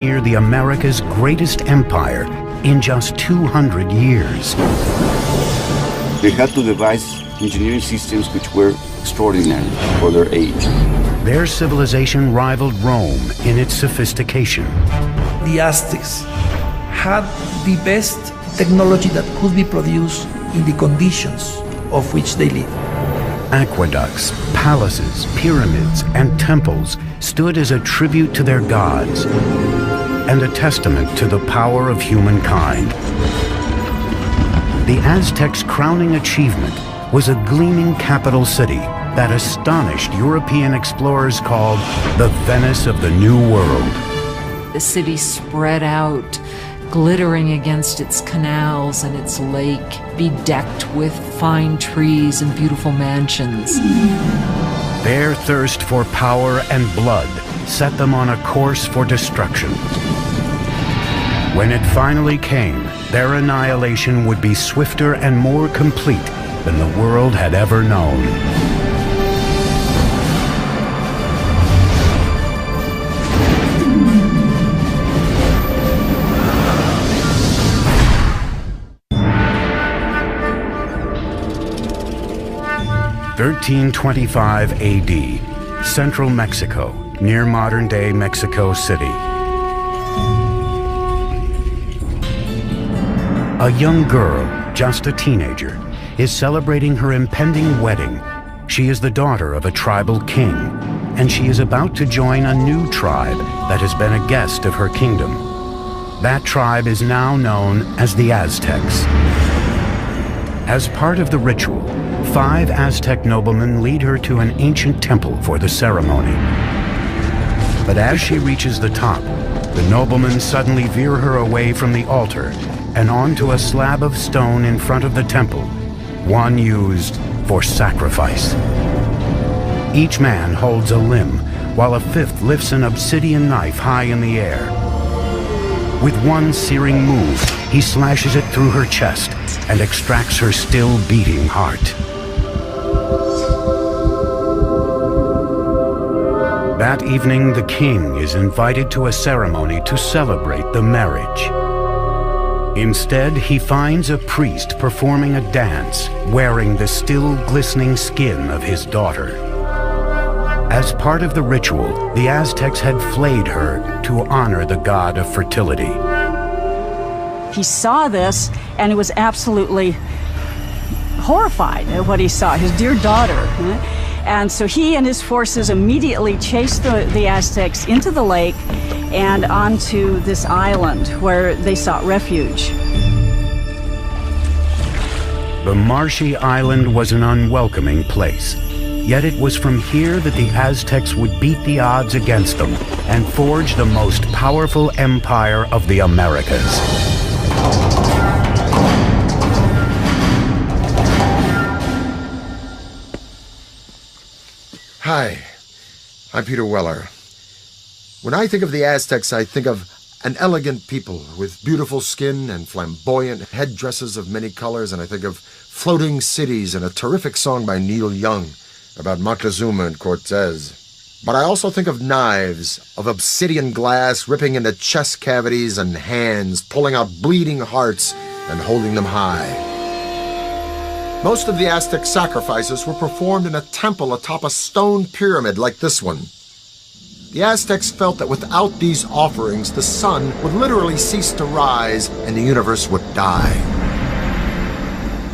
near the America's greatest empire in just 200 years. They had to devise engineering systems which were extraordinary for their age. Their civilization rivaled Rome in its sophistication. The Aztecs had the best technology that could be produced in the conditions of which they lived. Aqueducts, palaces, pyramids, and temples stood as a tribute to their gods and a testament to the power of humankind. The Aztecs' crowning achievement was a gleaming capital city that astonished European explorers called the Venice of the New World. The city spread out, glittering against its canals and its lake, bedecked with fine trees and beautiful mansions. Their thirst for power and blood set them on a course for destruction. When it finally came, their annihilation would be swifter and more complete than the world had ever known. (1325 AD), central Mexico, near modern-day Mexico City. A young girl, just a teenager, is celebrating her impending wedding. She is the daughter of a tribal king, and she is about to join a new tribe that has been a guest of her kingdom. That tribe is now known as the Aztecs. As part of the ritual, 5 Aztec noblemen lead her to an ancient temple for the ceremony. But as she reaches the top, the noblemen suddenly veer her away from the altar and onto a slab of stone in front of the temple, one used for sacrifice. Each man holds a limb, while a 5th lifts an obsidian knife high in the air. With one searing move, he slashes it through her chest and extracts her still beating heart. That evening, the king is invited to a ceremony to celebrate the marriage. Instead, he finds a priest performing a dance, wearing the still glistening skin of his daughter. As part of the ritual, the Aztecs had flayed her to honor the god of fertility. He saw this and he was absolutely horrified at what he saw, his dear daughter. And so he and his forces immediately chased the Aztecs into the lake and onto this island where they sought refuge. The marshy island was an unwelcoming place. Yet it was from here that the Aztecs would beat the odds against them and forge the most powerful empire of the Americas. Hi, I'm Peter Weller. When I think of the Aztecs, I think of an elegant people with beautiful skin and flamboyant headdresses of many colors, and I think of floating cities and a terrific song by Neil Young about Moctezuma and Cortez. But I also think of knives, of obsidian glass ripping into chest cavities and hands, pulling out bleeding hearts and holding them high. Most of the Aztec sacrifices were performed in a temple atop a stone pyramid like this one. The Aztecs felt that without these offerings, the sun would literally cease to rise and the universe would die.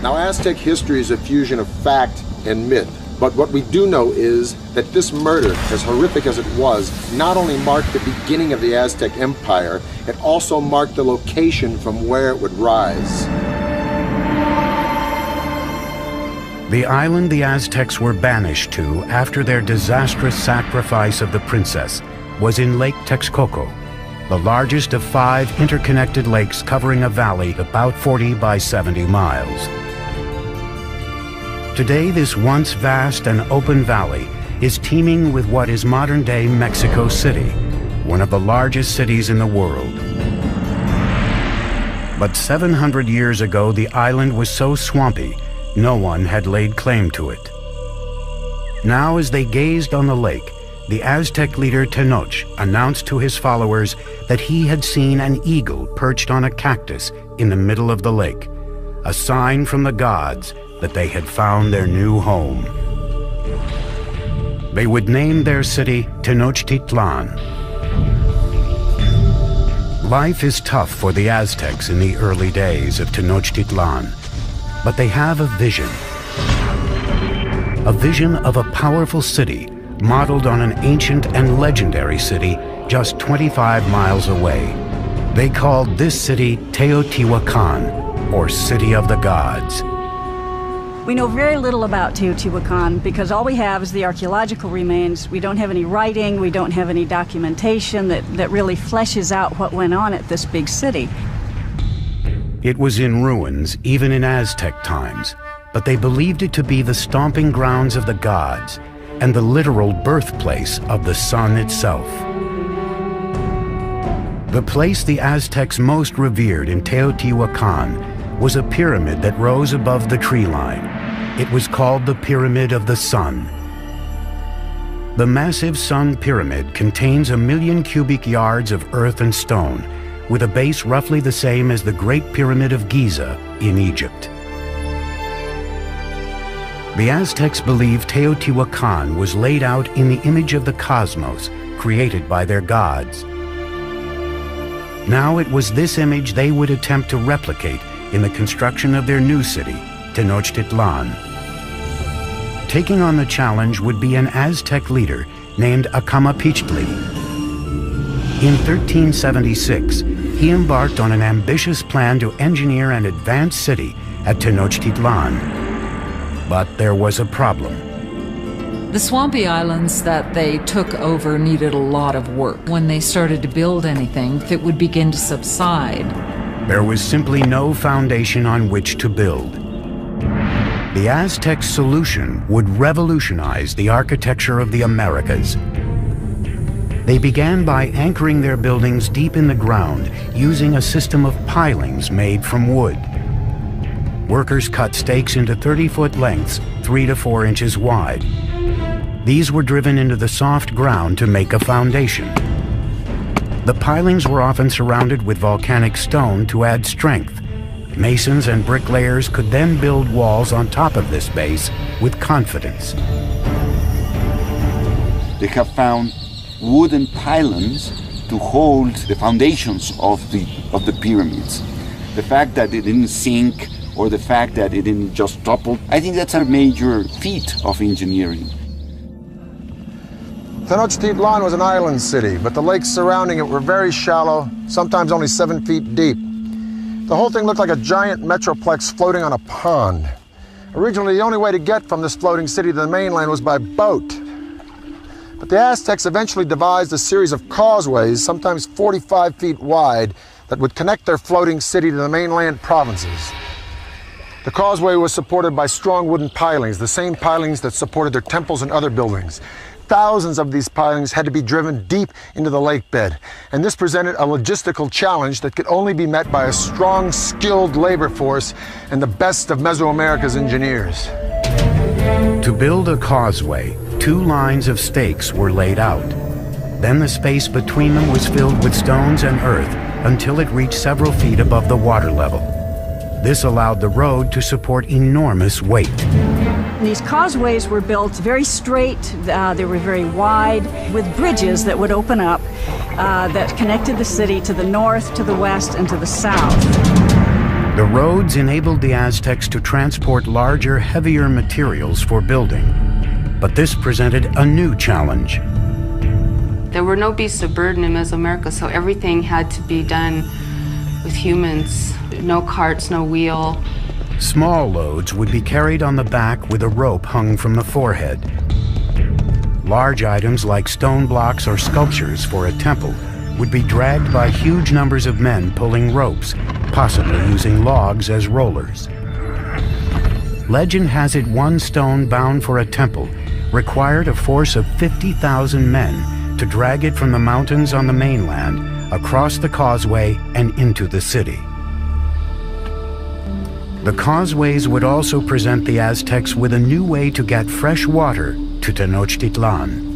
Now, Aztec history is a fusion of fact and myth. But what we do know is that this murder, as horrific as it was, not only marked the beginning of the Aztec Empire, it also marked the location from where it would rise. The island the Aztecs were banished to after their disastrous sacrifice of the princess was in Lake Texcoco, the largest of 5 interconnected lakes covering a valley about 40 by 70 miles. Today, this once vast and open valley is teeming with what is modern-day Mexico City, one of the largest cities in the world. But 700 years ago, the island was so swampy, no one had laid claim to it. Now, as they gazed on the lake, the Aztec leader Tenoch announced to his followers that he had seen an eagle perched on a cactus in the middle of the lake, a sign from the gods that they had found their new home. They would name their city Tenochtitlan. Life is tough for the Aztecs in the early days of Tenochtitlan, but they have a vision. A vision of a powerful city modeled on an ancient and legendary city just 25 miles away. They called this city Teotihuacan, or City of the Gods. We know very little about Teotihuacan because all we have is the archaeological remains. We don't have any writing, we don't have any documentation that really fleshes out what went on at this big city. It was in ruins even in Aztec times, but they believed it to be the stomping grounds of the gods and the literal birthplace of the sun itself. The place the Aztecs most revered in Teotihuacan was a pyramid that rose above the tree line. It was called the Pyramid of the Sun. The massive Sun Pyramid contains 1 million cubic yards of earth and stone, with a base roughly the same as the Great Pyramid of Giza in Egypt. The Aztecs believed Teotihuacan was laid out in the image of the cosmos, created by their gods. Now it was this image they would attempt to replicate in the construction of their new city, Tenochtitlan. Taking on the challenge would be an Aztec leader named Acamapichtli. In 1376, he embarked on an ambitious plan to engineer an advanced city at Tenochtitlan. But there was a problem. The swampy islands that they took over needed a lot of work. When they started to build anything, it would begin to subside. There was simply no foundation on which to build. The Aztec solution would revolutionize the architecture of the Americas. They began by anchoring their buildings deep in the ground using a system of pilings made from wood. Workers cut stakes into 30-foot lengths, 3 to 4 inches wide. These were driven into the soft ground to make a foundation. The pilings were often surrounded with volcanic stone to add strength. Masons and bricklayers could then build walls on top of this base with confidence. They have found wooden pylons to hold the foundations of the pyramids. The fact that it didn't sink or the fact that it didn't just topple, I think that's a major feat of engineering. Tenochtitlan was an island city, but the lakes surrounding it were very shallow, sometimes only 7 feet deep. The whole thing looked like a giant metroplex floating on a pond. Originally, the only way to get from this floating city to the mainland was by boat. But the Aztecs eventually devised a series of causeways, sometimes 45 feet wide, that would connect their floating city to the mainland provinces. The causeway was supported by strong wooden pilings, the same pilings that supported their temples and other buildings. Thousands of these pilings had to be driven deep into the lake bed, and this presented a logistical challenge that could only be met by a strong, skilled labor force and the best of Mesoamerica's engineers. To build a causeway, 2 lines of stakes were laid out. Then the space between them was filled with stones and earth until it reached several feet above the water level. This allowed the road to support enormous weight. These causeways were built very straight, they were very wide, with bridges that would open up that connected the city to the north, to the west, and to the south. The roads enabled the Aztecs to transport larger, heavier materials for building. But this presented a new challenge. There were no beasts of burden in Mesoamerica, so everything had to be done with humans. No carts, no wheel. Small loads would be carried on the back with a rope hung from the forehead. Large items like stone blocks or sculptures for a temple would be dragged by huge numbers of men pulling ropes, possibly using logs as rollers. Legend has it one stone bound for a temple required a force of 50,000 men to drag it from the mountains on the mainland across the causeway and into the city. The causeways would also present the Aztecs with a new way to get fresh water to Tenochtitlan.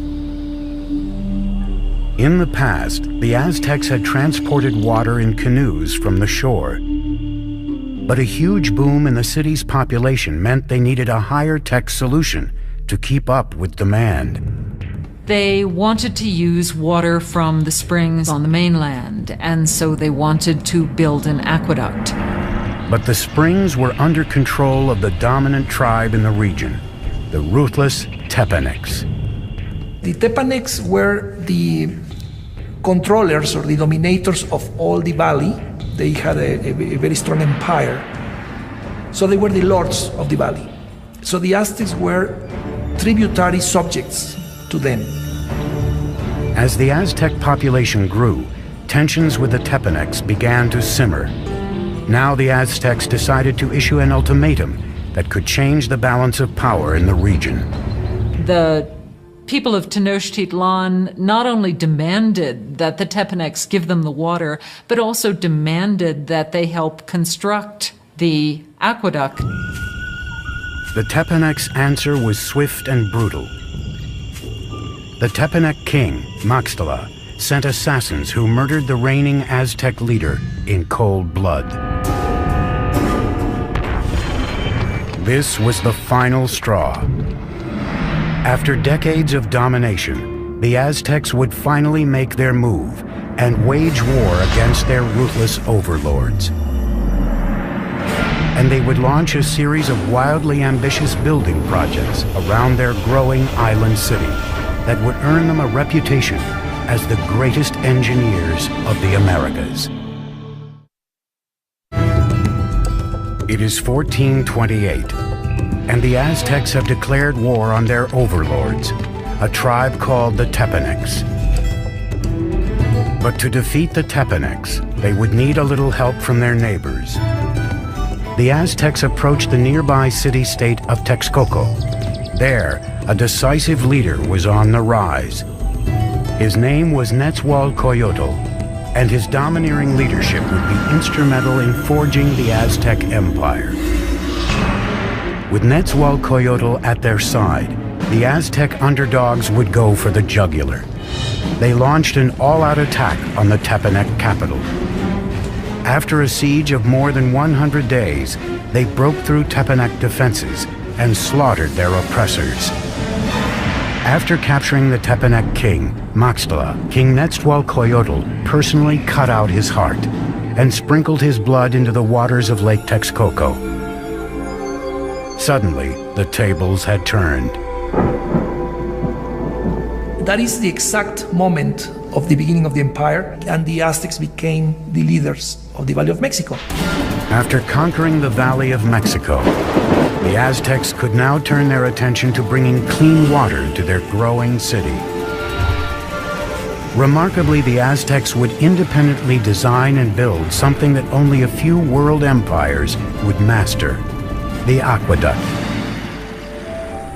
In the past, the Aztecs had transported water in canoes from the shore. But a huge boom in the city's population meant they needed a higher-tech solution to keep up with demand. They wanted to use water from the springs on the mainland, and so they wanted to build an aqueduct. But the springs were under control of the dominant tribe in the region, the ruthless Tepanecs. The Tepanecs were the controllers or the dominators of all the valley. They had a very strong empire. So they were the lords of the valley. So the Aztecs were tributary subjects to them. As the Aztec population grew, tensions with the Tepanecs began to simmer. Now the Aztecs decided to issue an ultimatum that could change the balance of power in the region. The people of Tenochtitlan not only demanded that the Tepanecs give them the water, but also demanded that they help construct the aqueduct. The Tepanecs' answer was swift and brutal. The Tepanec king, Maxtla, sent assassins who murdered the reigning Aztec leader in cold blood. This was the final straw. After decades of domination, the Aztecs would finally make their move and wage war against their ruthless overlords. And they would launch a series of wildly ambitious building projects around their growing island city that would earn them a reputation as the greatest engineers of the Americas. It is 1428, and the Aztecs have declared war on their overlords, a tribe called the Tepanecs. But to defeat the Tepanecs, they would need a little help from their neighbors. The Aztecs approached the nearby city-state of Texcoco. There, a decisive leader was on the rise. His name was Nezahualcoyotl, and his domineering leadership would be instrumental in forging the Aztec Empire. With Nezahualcoyotl at their side, the Aztec underdogs would go for the jugular. They launched an all-out attack on the Tepanec capital. After a siege of more than 100 days, they broke through Tepanec defenses and slaughtered their oppressors. After capturing the Tepanec king, Maxtla, King Nezahualcoyotl personally cut out his heart and sprinkled his blood into the waters of Lake Texcoco. Suddenly, the tables had turned. That is the exact moment of the beginning of the empire, and the Aztecs became the leaders of the Valley of Mexico. After conquering the Valley of Mexico, the Aztecs could now turn their attention to bringing clean water to their growing city. Remarkably, the Aztecs would independently design and build something that only a few world empires would master: the aqueduct.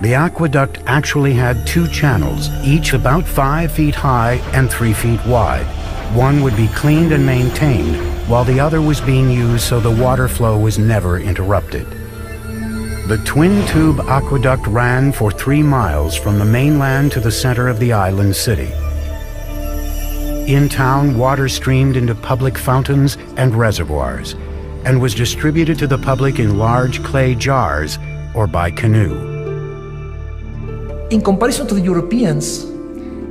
The aqueduct actually had two channels, each about 5 feet high and 3 feet wide. One would be cleaned and maintained, while the other was being used so the water flow was never interrupted. The twin-tube aqueduct ran for 3 miles from the mainland to the center of the island city. In town, water streamed into public fountains and reservoirs, and was distributed to the public in large clay jars or by canoe. In comparison to the Europeans,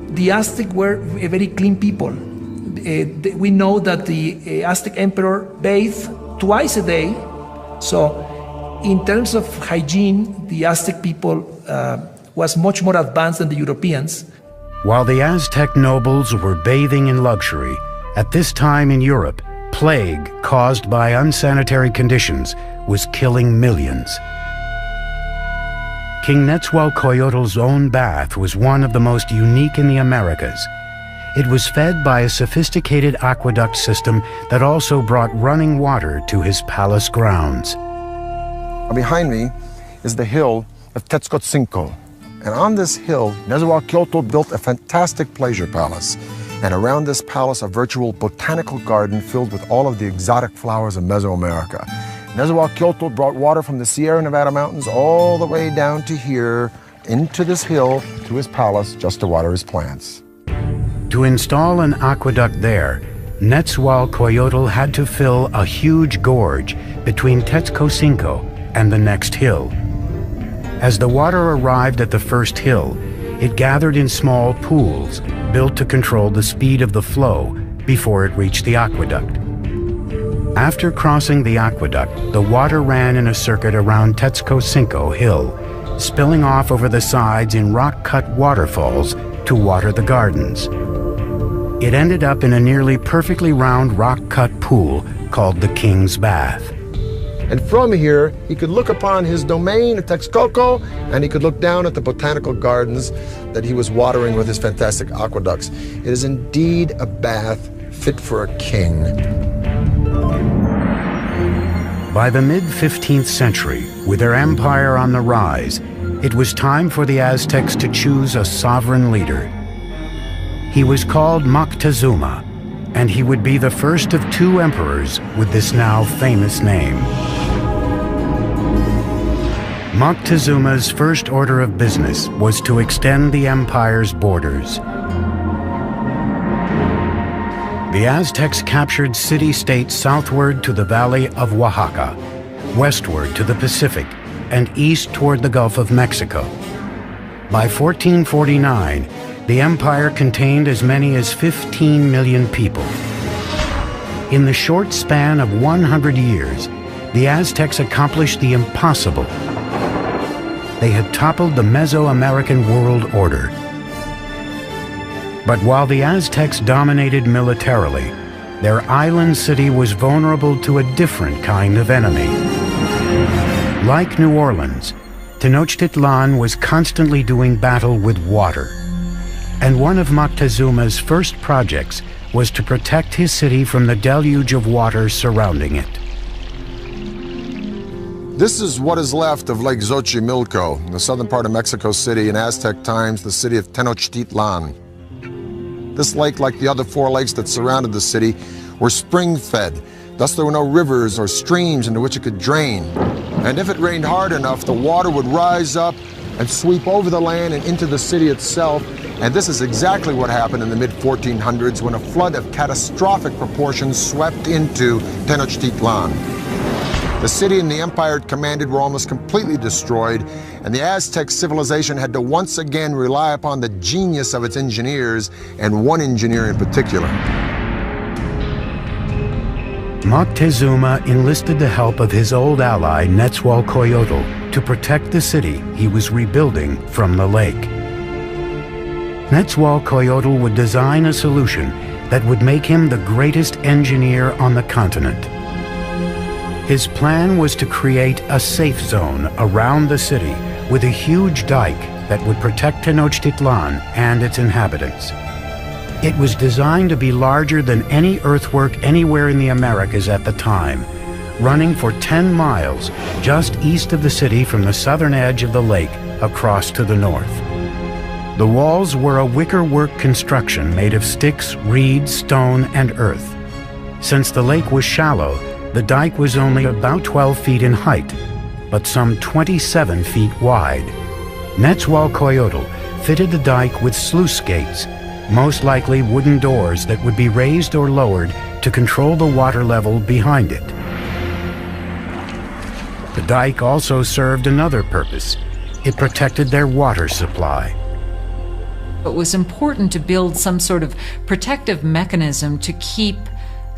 the Aztec were a very clean people. We know that the Aztec emperor bathed twice a day. So in terms of hygiene, the Aztec people was much more advanced than the Europeans. While the Aztec nobles were bathing in luxury, at this time in Europe, plague caused by unsanitary conditions was killing millions. King Nezahualcoyotl's own bath was one of the most unique in the Americas. It was fed by a sophisticated aqueduct system that also brought running water to his palace grounds. Behind me is the hill of Tetzcoatzinco. And on this hill, Nezahualcoyotl built a fantastic pleasure palace. And around this palace, a virtual botanical garden filled with all of the exotic flowers of Mesoamerica. Nezahualcoyotl brought water from the Sierra Nevada mountains all the way down to here, into this hill, to his palace, just to water his plants. To install an aqueduct there, Nezahualcoyotl had to fill a huge gorge between Tetzcocinco and the next hill. As the water arrived at the first hill, it gathered in small pools built to control the speed of the flow before it reached the aqueduct. After crossing the aqueduct, the water ran in a circuit around Tetzcocinco Hill, spilling off over the sides in rock-cut waterfalls to water the gardens. It ended up in a nearly perfectly round rock-cut pool called the King's Bath. And from here, he could look upon his domain at Texcoco, and he could look down at the botanical gardens that he was watering with his fantastic aqueducts. It is indeed a bath fit for a king. By the mid-15th century, with their empire on the rise, it was time for the Aztecs to choose a sovereign leader. He was called Moctezuma, and he would be the first of two emperors with this now famous name. Moctezuma's first order of business was to extend the empire's borders. The Aztecs captured city-states southward to the valley of Oaxaca, westward to the Pacific, and east toward the Gulf of Mexico. By 1449, the empire contained as many as 15 million people. In the short span of 100 years, the Aztecs accomplished the impossible. They had toppled the Mesoamerican world order. But while the Aztecs dominated militarily, their island city was vulnerable to a different kind of enemy. Like New Orleans, Tenochtitlan was constantly doing battle with water. And one of Moctezuma's first projects was to protect his city from the deluge of water surrounding it. This is what is left of Lake Xochimilco, in the southern part of Mexico City, in Aztec times, the city of Tenochtitlan. This lake, like the other four lakes that surrounded the city, were spring-fed. Thus there were no rivers or streams into which it could drain. And if it rained hard enough, the water would rise up and sweep over the land and into the city itself. And this is exactly what happened in the mid-1400s when a flood of catastrophic proportions swept into Tenochtitlan. The city and the empire it commanded were almost completely destroyed, and the Aztec civilization had to once again rely upon the genius of its engineers, and one engineer in particular. Moctezuma enlisted the help of his old ally Nezahualcoyotl to protect the city he was rebuilding from the lake. Nezahualcoyotl would design a solution that would make him the greatest engineer on the continent. His plan was to create a safe zone around the city with a huge dike that would protect Tenochtitlan and its inhabitants. It was designed to be larger than any earthwork anywhere in the Americas at the time, running for 10 miles just east of the city from the southern edge of the lake across to the north. The walls were a wickerwork construction made of sticks, reeds, stone, and earth. Since the lake was shallow, the dike was only about 12 feet in height, but some 27 feet wide. Nezahualcoyotl fitted the dike with sluice gates, most likely wooden doors that would be raised or lowered to control the water level behind it. The dike also served another purpose. It protected their water supply. It was important to build some sort of protective mechanism to keep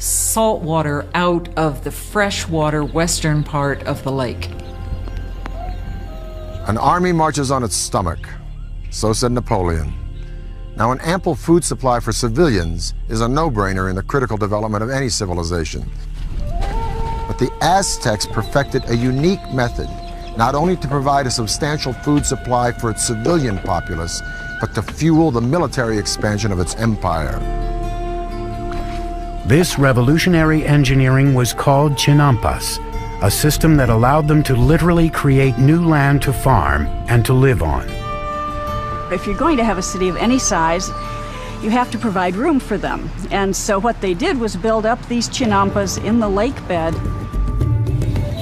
salt water out of the freshwater western part of the lake. An army marches on its stomach, so said Napoleon. Now, an ample food supply for civilians is a no-brainer in the critical development of any civilization. But the Aztecs perfected a unique method, not only to provide a substantial food supply for its civilian populace, but to fuel the military expansion of its empire. This revolutionary engineering was called Chinampas, a system that allowed them to literally create new land to farm and to live on. If you're going to have a city of any size, you have to provide room for them. And so what they did was build up these chinampas in the lake bed.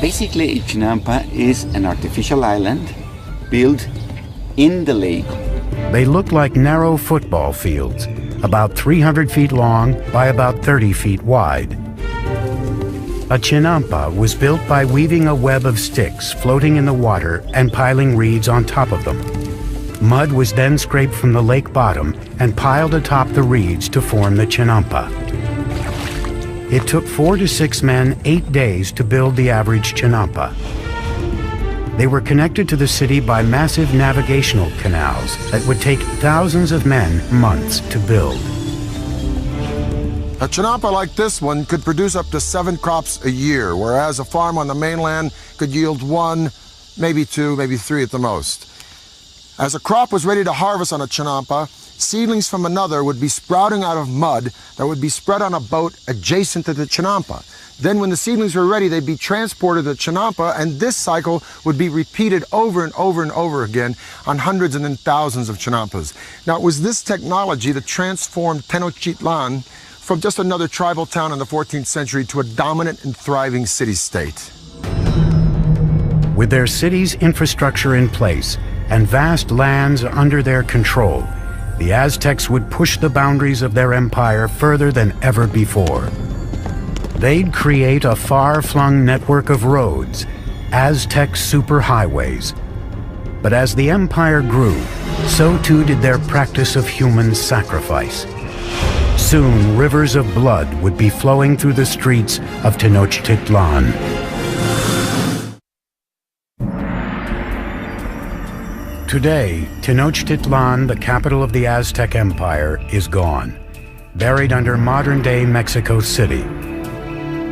Basically, a chinampa is an artificial island built in the lake. They looked like narrow football fields, about 300 feet long by about 30 feet wide. A chinampa was built by weaving a web of sticks floating in the water and piling reeds on top of them. Mud was then scraped from the lake bottom and piled atop the reeds to form the chinampa. It took 4 to 6 men 8 days to build the average chinampa. They were connected to the city by massive navigational canals that would take thousands of men months to build. A chinampa like this one could produce up to 7 crops a year, whereas a farm on the mainland could yield 1, maybe 2, maybe 3 at the most. As a crop was ready to harvest on a chinampa, seedlings from another would be sprouting out of mud that would be spread on a boat adjacent to the chinampa. Then when the seedlings were ready, they'd be transported to the chinampa, and this cycle would be repeated over and over and over again on hundreds and then thousands of chinampas. Now, it was this technology that transformed Tenochtitlan from just another tribal town in the 14th century to a dominant and thriving city-state. With their city's infrastructure in place and vast lands under their control, the Aztecs would push the boundaries of their empire further than ever before. They'd create a far-flung network of roads, Aztec superhighways. But as the empire grew, so too did their practice of human sacrifice. Soon, rivers of blood would be flowing through the streets of Tenochtitlan. Today, Tenochtitlan, the capital of the Aztec Empire, is gone, buried under modern-day Mexico City.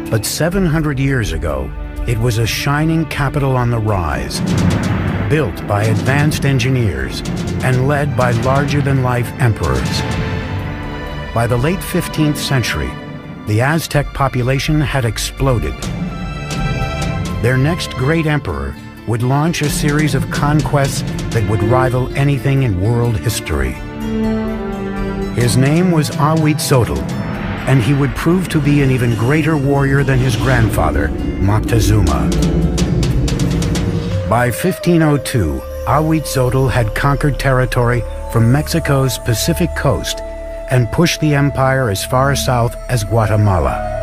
But 700 years ago, it was a shining capital on the rise, built by advanced engineers and led by larger-than-life emperors. By the late 15th century, the Aztec population had exploded. Their next great emperor would launch a series of conquests that would rival anything in world history. His name was Ahuitzotl, and he would prove to be an even greater warrior than his grandfather, Moctezuma. By 1502, Ahuitzotl had conquered territory from Mexico's Pacific coast and pushed the empire as far south as Guatemala.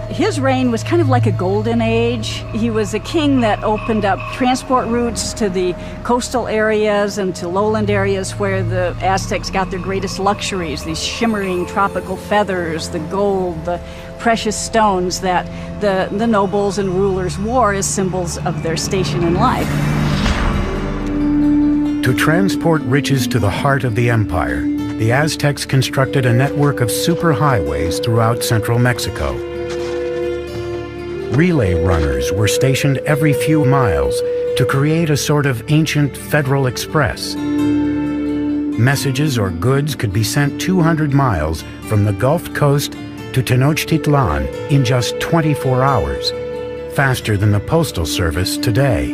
His reign was kind of like a golden age. He was a king that opened up transport routes to the coastal areas and to lowland areas where the Aztecs got their greatest luxuries, these shimmering tropical feathers, the gold, the precious stones that the nobles and rulers wore as symbols of their station in life. To transport riches to the heart of the empire, the Aztecs constructed a network of superhighways throughout central Mexico. Relay runners were stationed every few miles to create a sort of ancient Federal Express. Messages or goods could be sent 200 miles from the Gulf Coast to Tenochtitlan in just 24 hours, faster than the postal service today.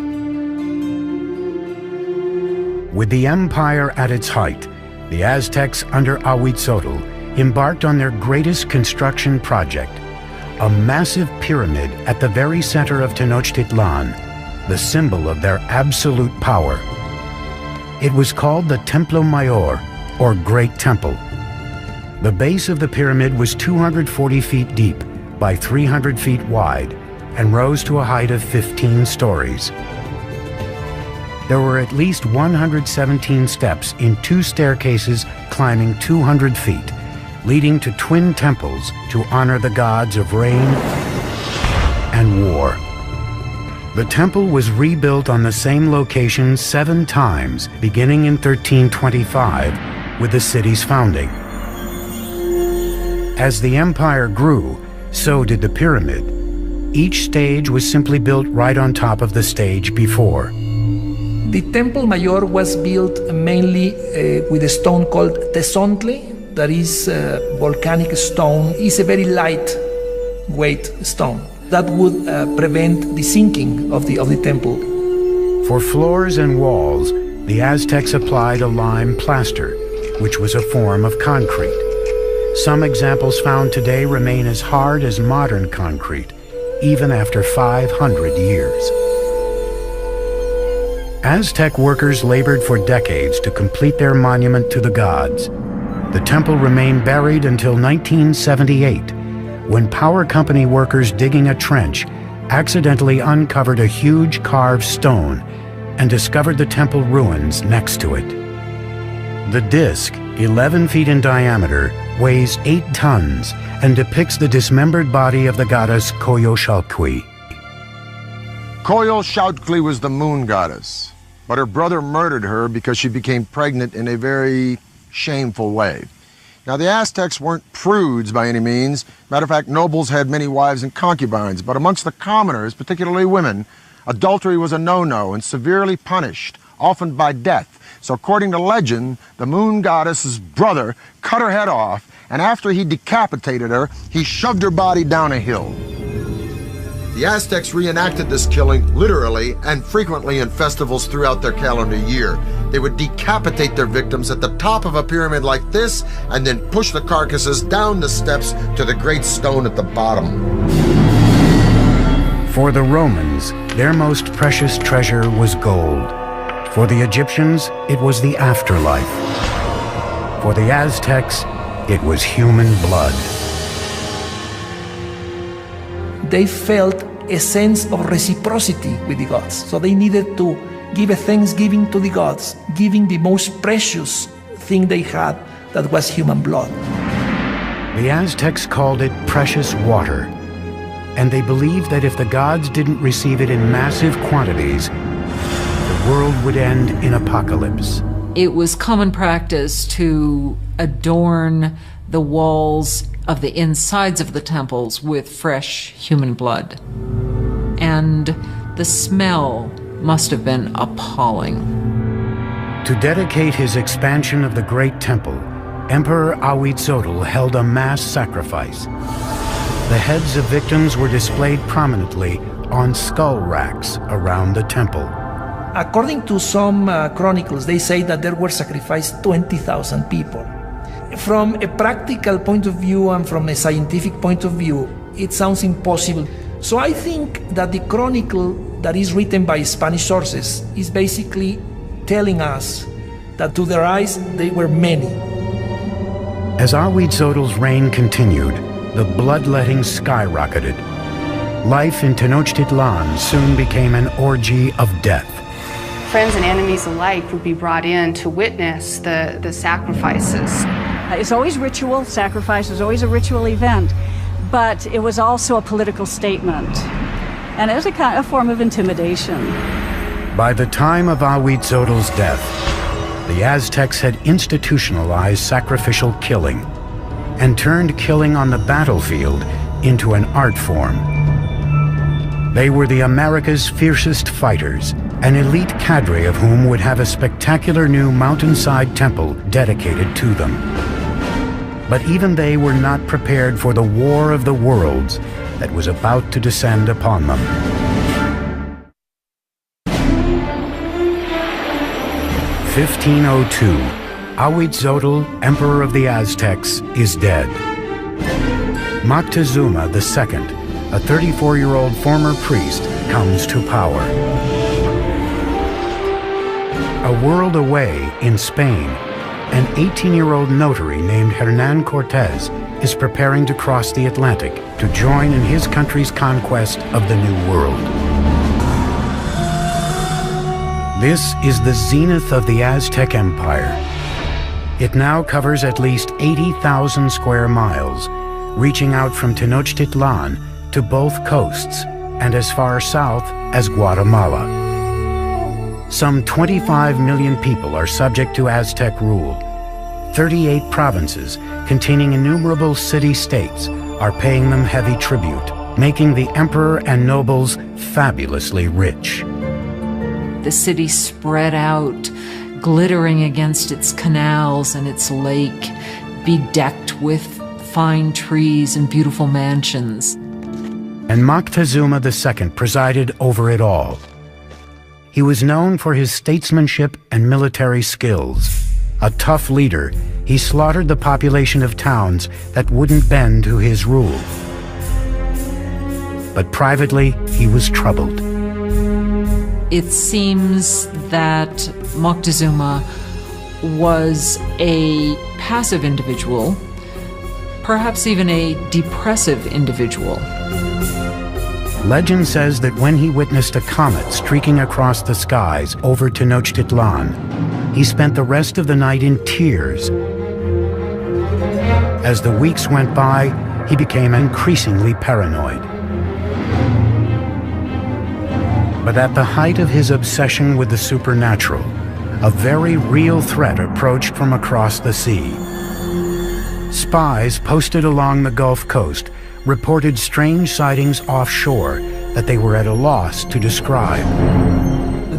With the empire at its height, the Aztecs under Ahuitzotl embarked on their greatest construction project, a massive pyramid at the very center of Tenochtitlan, the symbol of their absolute power. It was called the Templo Mayor, or Great Temple. The base of the pyramid was 240 feet deep by 300 feet wide and rose to a height of 15 stories. There were at least 117 steps in 2 staircases climbing 200 feet, leading to twin temples to honor the gods of rain and war. The temple was rebuilt on the same location 7 times, beginning in 1325 with the city's founding. As the empire grew, so did the pyramid. Each stage was simply built right on top of the stage before. The Templo Mayor was built mainly with a stone called tezontle, that is volcanic stone. It's a very lightweight stone that would prevent the sinking of the temple. For floors and walls, the Aztecs applied a lime plaster, which was a form of concrete. Some examples found today remain as hard as modern concrete, even after 500 years. Aztec workers labored for decades to complete their monument to the gods. the temple remained buried until 1978, when power company workers digging a trench accidentally uncovered a huge carved stone and discovered the temple ruins next to it. The disc, 11 feet in diameter, weighs 8 tons and depicts the dismembered body of the goddess Coyolxauhqui. Coyolxauhqui was the moon goddess, but her brother murdered her because she became pregnant in a very shameful way. Now, the Aztecs weren't prudes by any means. Matter of fact, nobles had many wives and concubines, but amongst the commoners, particularly women, adultery was a no-no and severely punished, often by death. So according to legend, the moon goddess's brother cut her head off, and after he decapitated her, he shoved her body down a hill. The Aztecs reenacted this killing literally and frequently in festivals throughout their calendar year. They would decapitate their victims at the top of a pyramid like this and then push the carcasses down the steps to the great stone at the bottom. For the Romans, their most precious treasure was gold. For the Egyptians, it was the afterlife. For the Aztecs, it was human blood. They felt a sense of reciprocity with the gods. So they needed to give a thanksgiving to the gods, giving the most precious thing they had, that was human blood. The Aztecs called it precious water, and they believed that if the gods didn't receive it in massive quantities, the world would end in apocalypse. It was common practice to adorn the walls of the insides of the temples with fresh human blood. And the smell must have been appalling. To dedicate his expansion of the Great Temple, Emperor Ahuitzotl held a mass sacrifice. The heads of victims were displayed prominently on skull racks around the temple. According to some chronicles, they say that there were sacrificed 20,000 people. From a practical point of view and from a scientific point of view, it sounds impossible. So I think that the chronicle that is written by Spanish sources is basically telling us that to their eyes they were many. As Ahuitzotl's reign continued, the bloodletting skyrocketed. Life in Tenochtitlan soon became an orgy of death. Friends and enemies alike would be brought in to witness the sacrifices. It's always ritual. Sacrifice is always a ritual event, but it was also a political statement, and it was a form of intimidation. By the time of Ahuitzotl's death, the Aztecs had institutionalized sacrificial killing and turned killing on the battlefield into an art form. They were the America's fiercest fighters, an elite cadre of whom would have a spectacular new mountainside temple dedicated to them. But even they were not prepared for the war of the worlds that was about to descend upon them. (1502), Ahuitzotl, Emperor of the Aztecs, is dead. Moctezuma II, a 34-year-old former priest, comes to power. A world away, in Spain, an 18-year-old notary named Hernan Cortés is preparing to cross the Atlantic to join in his country's conquest of the New World. This is the zenith of the Aztec Empire. It now covers at least 80,000 square miles, reaching out from Tenochtitlan to both coasts and as far south as Guatemala. Some 25 million people are subject to Aztec rule. 38 provinces, containing innumerable city-states, are paying them heavy tribute, making the emperor and nobles fabulously rich. The city spread out, glittering against its canals and its lake, bedecked with fine trees and beautiful mansions. And Moctezuma II presided over it all. He was known for his statesmanship and military skills. A tough leader, he slaughtered the population of towns that wouldn't bend to his rule. But privately, he was troubled. It seems that Moctezuma was a passive individual, perhaps even a depressive individual. Legend says that when he witnessed a comet streaking across the skies over Tenochtitlan, he spent the rest of the night in tears. As the weeks went by, he became increasingly paranoid. But at the height of his obsession with the supernatural, a very real threat approached from across the sea. Spies posted along the Gulf Coast reported strange sightings offshore that they were at a loss to describe.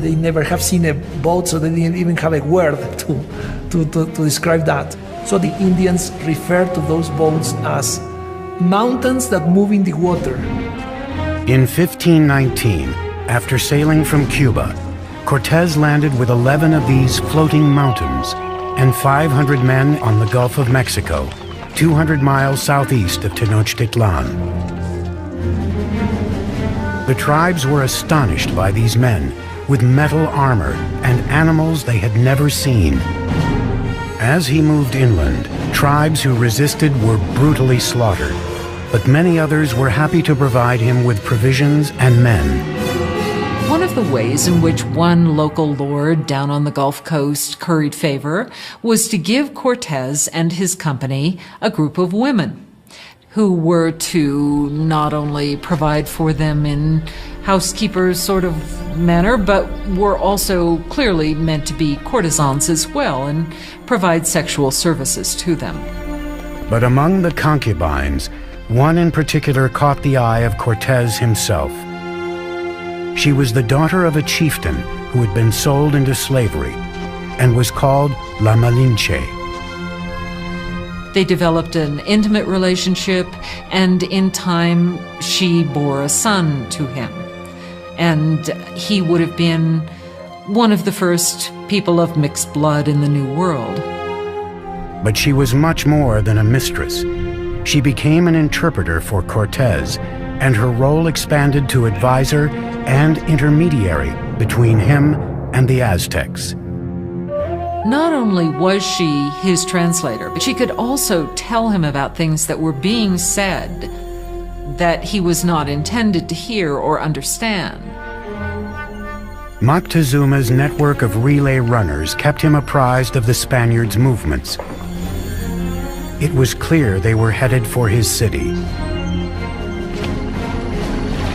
They never have seen a boat, so they didn't even have a word to describe that. So the Indians refer to those boats as mountains that move in the water. In 1519, after sailing from Cuba, Cortés landed with 11 of these floating mountains and 500 men on the Gulf of Mexico, 200 miles southeast of Tenochtitlan. The tribes were astonished by these men with metal armor and animals they had never seen. As he moved inland, tribes who resisted were brutally slaughtered, but many others were happy to provide him with provisions and men. One of the ways in which one local lord down on the Gulf Coast curried favor was to give Cortés and his company a group of women who were to not only provide for them in housekeepers sort of manner, but were also clearly meant to be courtesans as well and provide sexual services to them. But among the concubines, one in particular caught the eye of Cortés himself. She was the daughter of a chieftain who had been sold into slavery and was called La Malinche. They developed an intimate relationship, and in time she bore a son to him. And he would have been one of the first people of mixed blood in the New World. But she was much more than a mistress. She became an interpreter for Cortés, and her role expanded to advisor and intermediary between him and the Aztecs. Not only was she his translator, but she could also tell him about things that were being said that he was not intended to hear or understand. Moctezuma's network of relay runners kept him apprised of the Spaniards' movements. It was clear they were headed for his city.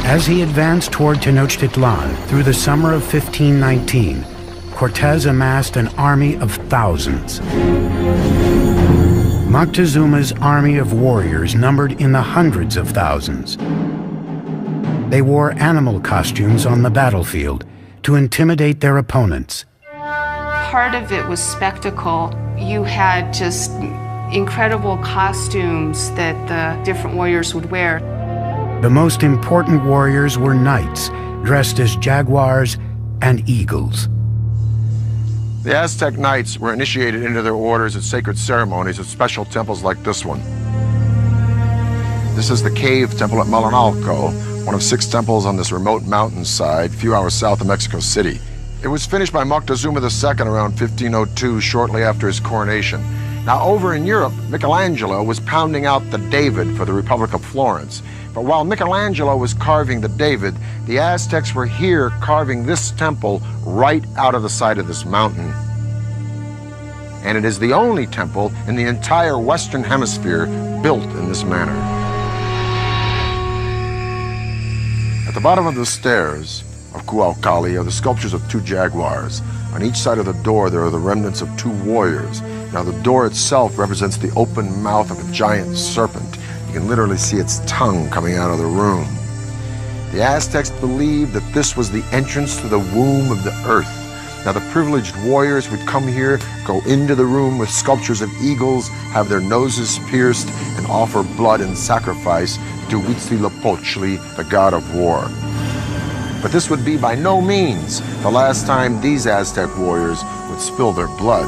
As he advanced toward Tenochtitlan through the summer of 1519, Cortés amassed an army of thousands. Moctezuma's army of warriors numbered in the hundreds of thousands. They wore animal costumes on the battlefield to intimidate their opponents. Part of it was spectacle. You had just incredible costumes that the different warriors would wear. The most important warriors were knights, dressed as jaguars and eagles. The Aztec knights were initiated into their orders at sacred ceremonies at special temples like this one. This is the cave temple at Malinalco, one of 6 temples on this remote mountainside, a few hours south of Mexico City. It was finished by Moctezuma II around 1502, shortly after his coronation. Now, over in Europe, Michelangelo was pounding out the David for the Republic of Florence. But while Michelangelo was carving the David, the Aztecs were here carving this temple right out of the side of this mountain. And it is the only temple in the entire Western Hemisphere built in this manner. At the bottom of the stairs of Cuauhtli are the sculptures of 2 jaguars. On each side of the door there are the remnants of 2 warriors. Now the door itself represents the open mouth of a giant serpent. You can literally see its tongue coming out of the room. The Aztecs believed that this was the entrance to the womb of the earth. Now the privileged warriors would come here, go into the room with sculptures of eagles, have their noses pierced, and offer blood and sacrifice to Huitzilopochtli, the god of war. But this would be by no means the last time these Aztec warriors would spill their blood.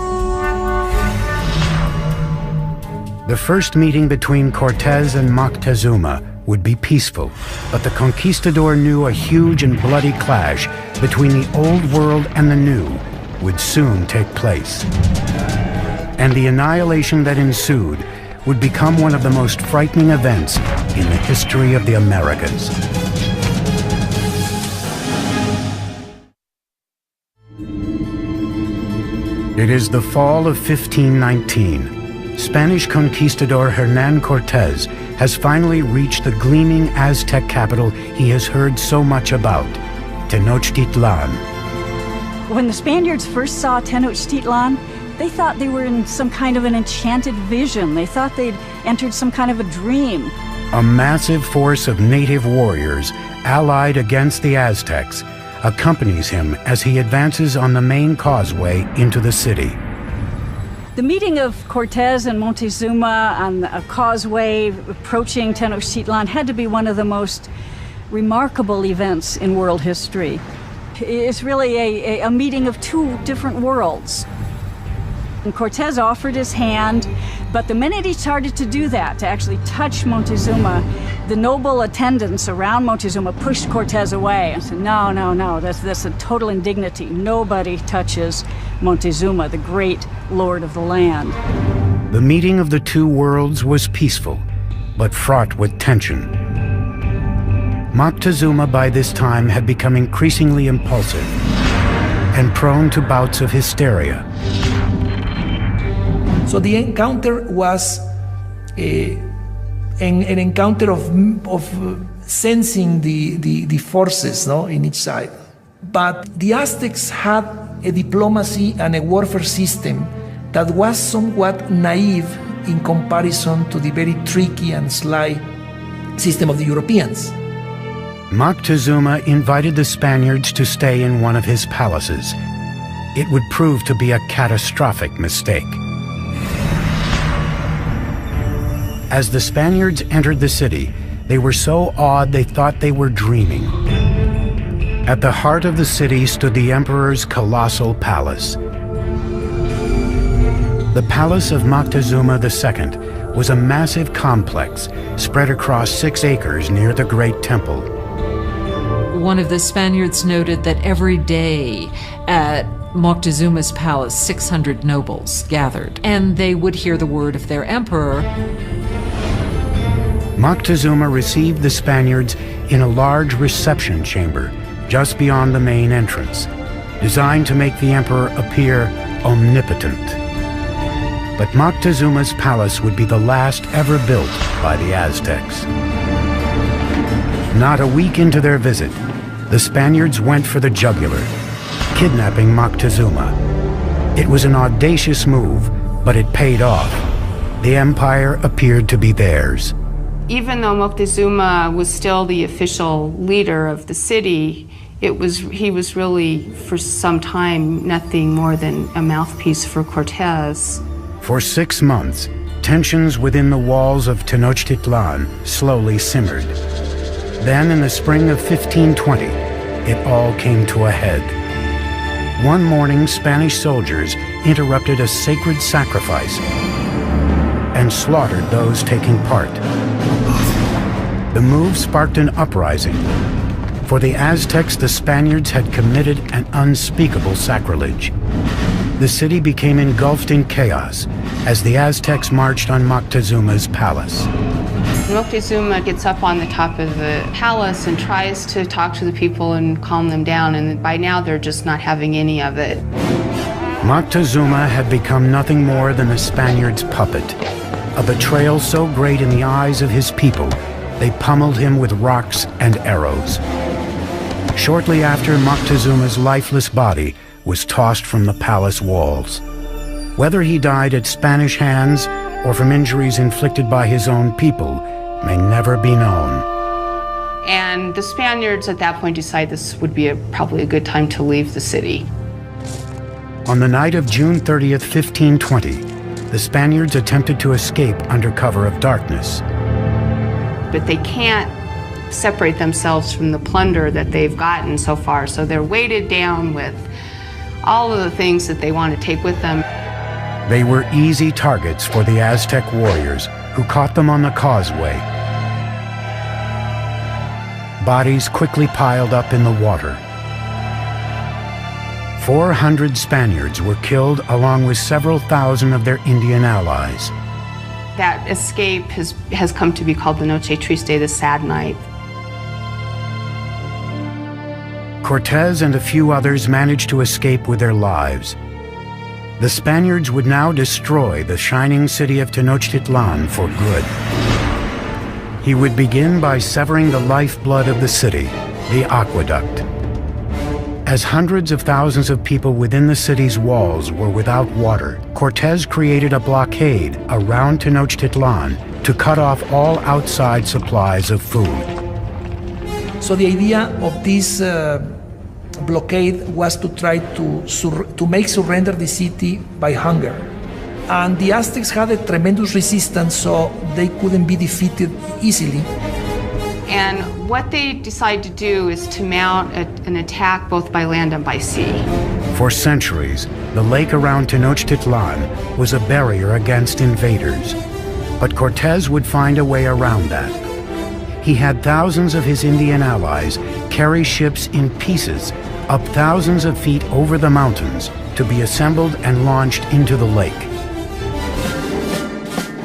The first meeting between Cortés and Moctezuma would be peaceful, but the conquistador knew a huge and bloody clash between the old world and the new would soon take place. and the annihilation that ensued would become one of the most frightening events in the history of the Americas. It is the fall of 1519. Spanish conquistador Hernán Cortés has finally reached the gleaming Aztec capital he has heard so much about, Tenochtitlan. When the Spaniards first saw Tenochtitlan, they thought they were in some kind of an enchanted vision. They thought they'd entered some kind of a dream. A massive force of native warriors, allied against the Aztecs, accompanies him as he advances on the main causeway into the city. The meeting of Cortés and Montezuma on a causeway approaching Tenochtitlan had to be one of the most remarkable events in world history. It's really a meeting of two different worlds. And Cortés offered his hand, but the minute he started to do that, to actually touch Montezuma, the noble attendants around Montezuma pushed Cortés away and said, no, that's a total indignity. Nobody touches Montezuma, the great lord of the land. The meeting of the two worlds was peaceful, but fraught with tension. Moctezuma by this time had become increasingly impulsive and prone to bouts of hysteria. So the encounter was an encounter of sensing the forces, no, in each side. But the Aztecs had a diplomacy and a warfare system that was somewhat naive in comparison to the very tricky and sly system of the Europeans. Moctezuma invited the Spaniards to stay in one of his palaces. It would prove to be a catastrophic mistake. As the Spaniards entered the city, they were so awed they thought they were dreaming. At the heart of the city stood the emperor's colossal palace. The palace of Moctezuma II was a massive complex spread across 6 acres near the Great Temple. One of the Spaniards noted that every day at Moctezuma's palace, 600 nobles gathered, and they would hear the word of their emperor. Moctezuma received the Spaniards in a large reception chamber just beyond the main entrance, designed to make the emperor appear omnipotent. But Moctezuma's palace would be the last ever built by the Aztecs. Not a week into their visit, the Spaniards went for the jugular, kidnapping Moctezuma. It was an audacious move, but it paid off. The empire appeared to be theirs. Even though Moctezuma was still the official leader of the city, he was really, for some time, nothing more than a mouthpiece for Cortés. For 6 months, tensions within the walls of Tenochtitlan slowly simmered. Then, in the spring of 1520, it all came to a head. One morning, Spanish soldiers interrupted a sacred sacrifice and slaughtered those taking part. The move sparked an uprising. For the Aztecs, the Spaniards had committed an unspeakable sacrilege. The city became engulfed in chaos as the Aztecs marched on Moctezuma's palace. Moctezuma gets up on the top of the palace and tries to talk to the people and calm them down, and by now they're just not having any of it. Moctezuma had become nothing more than the Spaniards' puppet, a betrayal so great in the eyes of his people, they pummeled him with rocks and arrows. Shortly after, Moctezuma's lifeless body was tossed from the palace walls. Whether he died at Spanish hands or from injuries inflicted by his own people may never be known. And the Spaniards at that point decide this would be probably a good time to leave the city. On the night of June 30th, 1520, the Spaniards attempted to escape under cover of darkness. But they can't separate themselves from the plunder that they've gotten so far, so they're weighted down with all of the things that they want to take with them. They were easy targets for the Aztec warriors, who caught them on the causeway. Bodies quickly piled up in the water. 400 Spaniards were killed along with several thousand of their Indian allies. That escape has come to be called the Noche Triste, the sad night. Cortez and a few others managed to escape with their lives. The Spaniards would now destroy the shining city of Tenochtitlan for good. He would begin by severing the lifeblood of the city, the aqueduct. As hundreds of thousands of people within the city's walls were without water, Cortez created a blockade around Tenochtitlan to cut off all outside supplies of food. So the idea of this blockade was to try to make surrender the city by hunger. And the Aztecs had a tremendous resistance, so they couldn't be defeated easily. And what they decided to do is to mount an attack both by land and by sea. For centuries, the lake around Tenochtitlan was a barrier against invaders. But Cortez would find a way around that. He had thousands of his Indian allies carry ships in pieces up thousands of feet over the mountains to be assembled and launched into the lake.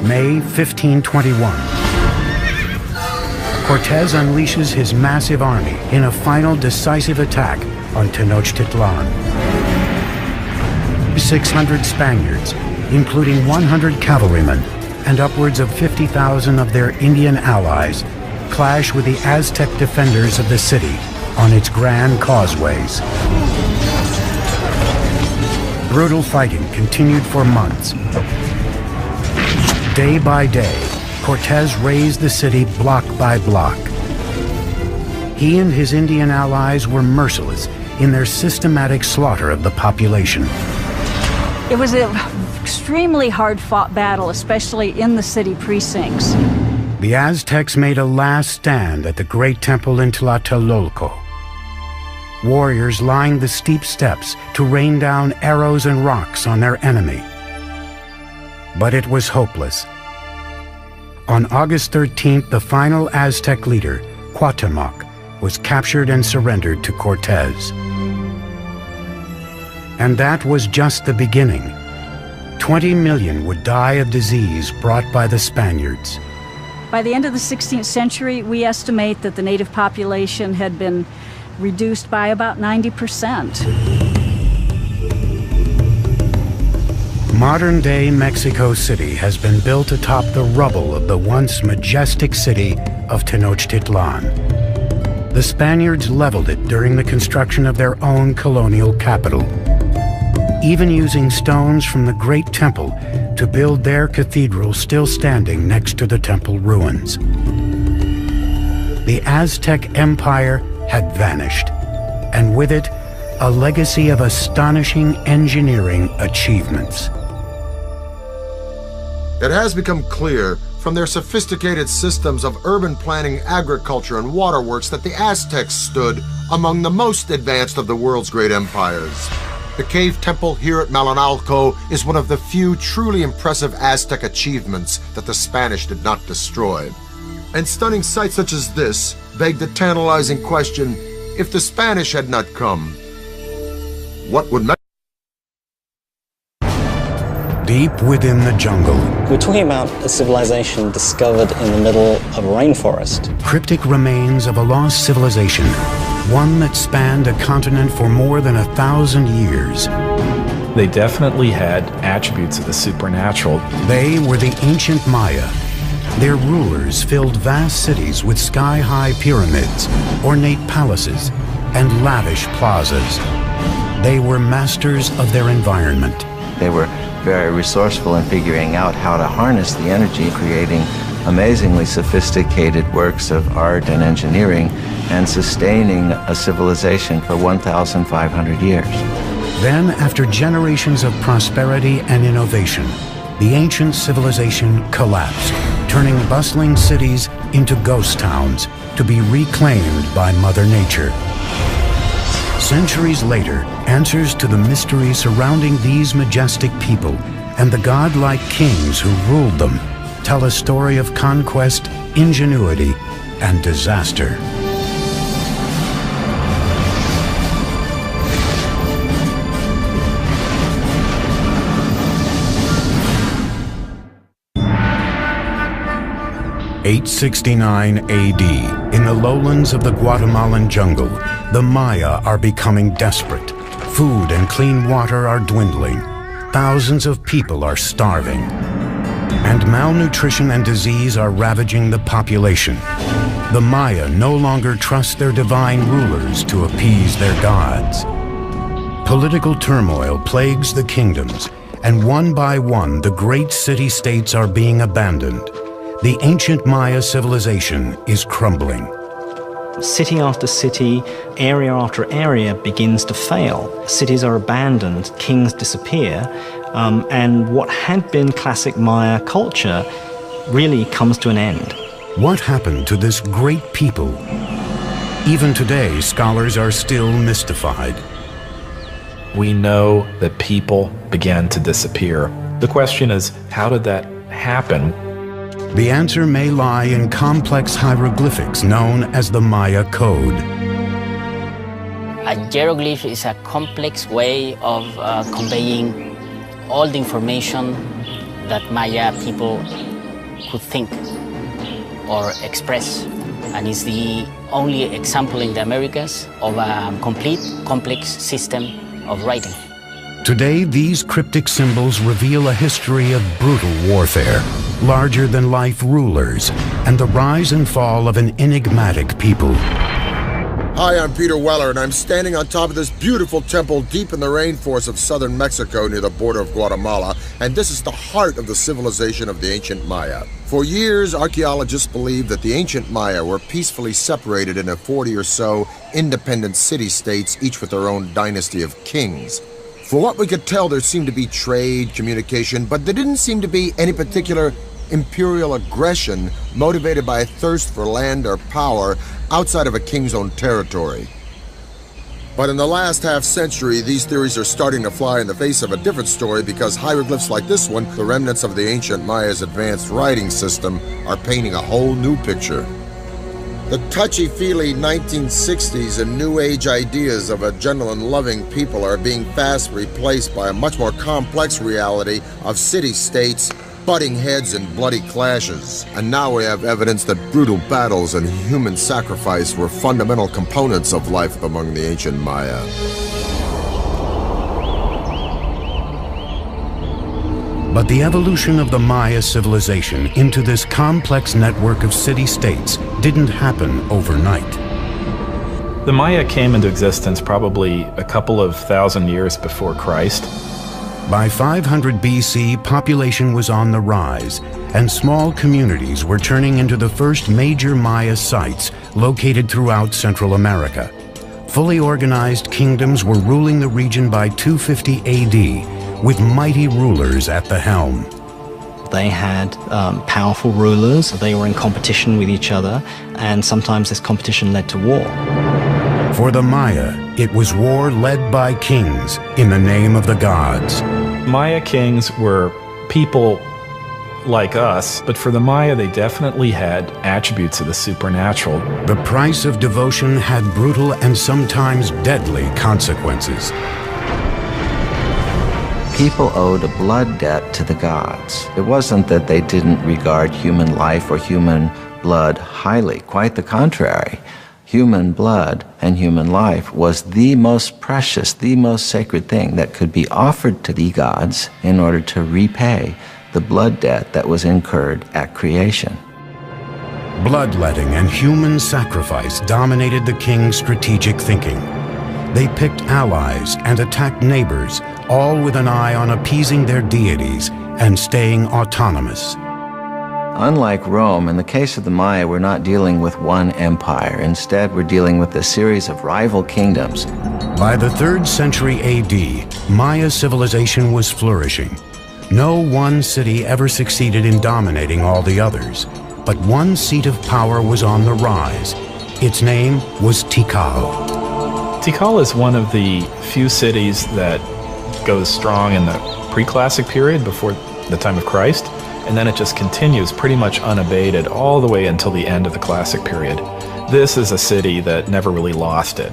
May 1521. Cortez unleashes his massive army in a final decisive attack on Tenochtitlan. 600 Spaniards, including 100 cavalrymen and upwards of 50,000 of their Indian allies, clash with the Aztec defenders of the city on its grand causeways. Brutal fighting continued for months. Day by day, Cortez razed the city block by block. He and his Indian allies were merciless in their systematic slaughter of the population. It was an extremely hard-fought battle, especially in the city precincts. The Aztecs made a last stand at the great temple in Tlatelolco. Warriors lined the steep steps to rain down arrows and rocks on their enemy. But it was hopeless. On August 13th, the final Aztec leader, Cuauhtemoc, was captured and surrendered to Cortez. And that was just the beginning. 20 million would die of disease brought by the Spaniards. By the end of the 16th century, we estimate that the native population had been reduced by about 90%. Modern-day Mexico City has been built atop the rubble of the once majestic city of Tenochtitlan. The Spaniards leveled it during the construction of their own colonial capital, even using stones from the great temple to build their cathedral still standing next to the temple ruins. The Aztec Empire had vanished, and with it, a legacy of astonishing engineering achievements. It has become clear from their sophisticated systems of urban planning, agriculture, and waterworks that the Aztecs stood among the most advanced of the world's great empires. The cave temple here at Malinalco is one of the few truly impressive Aztec achievements that the Spanish did not destroy. And stunning sights such as this beg the tantalizing question, if the Spanish had not come, what would Deep within the jungle, we're talking about a civilization discovered in the middle of a rainforest. Cryptic remains of a lost civilization, one that spanned a continent for more than 1,000 years. They definitely had attributes of the supernatural. They were the ancient Maya. Their rulers filled vast cities with sky-high pyramids, ornate palaces, and lavish plazas. They were masters of their environment. They were very resourceful in figuring out how to harness the energy, creating amazingly sophisticated works of art and engineering, and sustaining a civilization for 1,500 years. Then, after generations of prosperity and innovation, the ancient civilization collapsed, turning bustling cities into ghost towns to be reclaimed by Mother Nature. Centuries later, answers to the mysteries surrounding these majestic people and the godlike kings who ruled them tell a story of conquest, ingenuity, and disaster. 869 AD, in the lowlands of the Guatemalan jungle, the Maya are becoming desperate. Food and clean water are dwindling. Thousands of people are starving. And malnutrition and disease are ravaging the population. The Maya no longer trust their divine rulers to appease their gods. Political turmoil plagues the kingdoms, and one by one the great city-states are being abandoned. The ancient Maya civilization is crumbling. City after city, area after area begins to fail. Cities are abandoned, kings disappear, and what had been classic Maya culture really comes to an end. What happened to this great people? Even today, scholars are still mystified. We know that people began to disappear. The question is, how did that happen? The answer may lie in complex hieroglyphics known as the Maya Code. A hieroglyph is a complex way of conveying all the information that Maya people could think or express. And it's the only example in the Americas of a complete, complex system of writing. Today, these cryptic symbols reveal a history of brutal warfare, larger-than-life rulers, and the rise and fall of an enigmatic people. Hi, I'm Peter Weller, and I'm standing on top of this beautiful temple deep in the rainforest of southern Mexico near the border of Guatemala, and this is the heart of the civilization of the ancient Maya. For years, archaeologists believed that the ancient Maya were peacefully separated into 40 or so independent city-states, each with their own dynasty of kings. For what we could tell, there seemed to be trade, communication, but there didn't seem to be any particular imperial aggression motivated by a thirst for land or power outside of a king's own territory. But in the last half-century, these theories are starting to fly in the face of a different story because hieroglyphs like this one, the remnants of the ancient Maya's advanced writing system, are painting a whole new picture. The touchy-feely 1960s and New Age ideas of a gentle and loving people are being fast replaced by a much more complex reality of city-states, butting heads and bloody clashes. And now we have evidence that brutal battles and human sacrifice were fundamental components of life among the ancient Maya. But the evolution of the Maya civilization into this complex network of city-states didn't happen overnight. The Maya came into existence probably a couple of thousand years before Christ. By 500 BC, population was on the rise, and small communities were turning into the first major Maya sites located throughout Central America. Fully organized kingdoms were ruling the region by 250 AD, with mighty rulers at the helm. They had powerful rulers, they were in competition with each other, and sometimes this competition led to war. For the Maya, it was war led by kings in the name of the gods. Maya kings were people like us, but for the Maya, they definitely had attributes of the supernatural. The price of devotion had brutal and sometimes deadly consequences. People owed a blood debt to the gods. It wasn't that they didn't regard human life or human blood highly. Quite the contrary. Human blood and human life was the most precious, the most sacred thing that could be offered to the gods in order to repay the blood debt that was incurred at creation. Bloodletting and human sacrifice dominated the king's strategic thinking. They picked allies and attacked neighbors, all with an eye on appeasing their deities and staying autonomous. Unlike Rome, in the case of the Maya, we're not dealing with one empire. Instead, we're dealing with a series of rival kingdoms. By the 3rd century AD, Maya civilization was flourishing. No one city ever succeeded in dominating all the others, but one seat of power was on the rise. Its name was Tikal. Tikal is one of the few cities that goes strong in the pre-classic period before the time of Christ, and then it just continues pretty much unabated all the way until the end of the classic period. This is a city that never really lost it.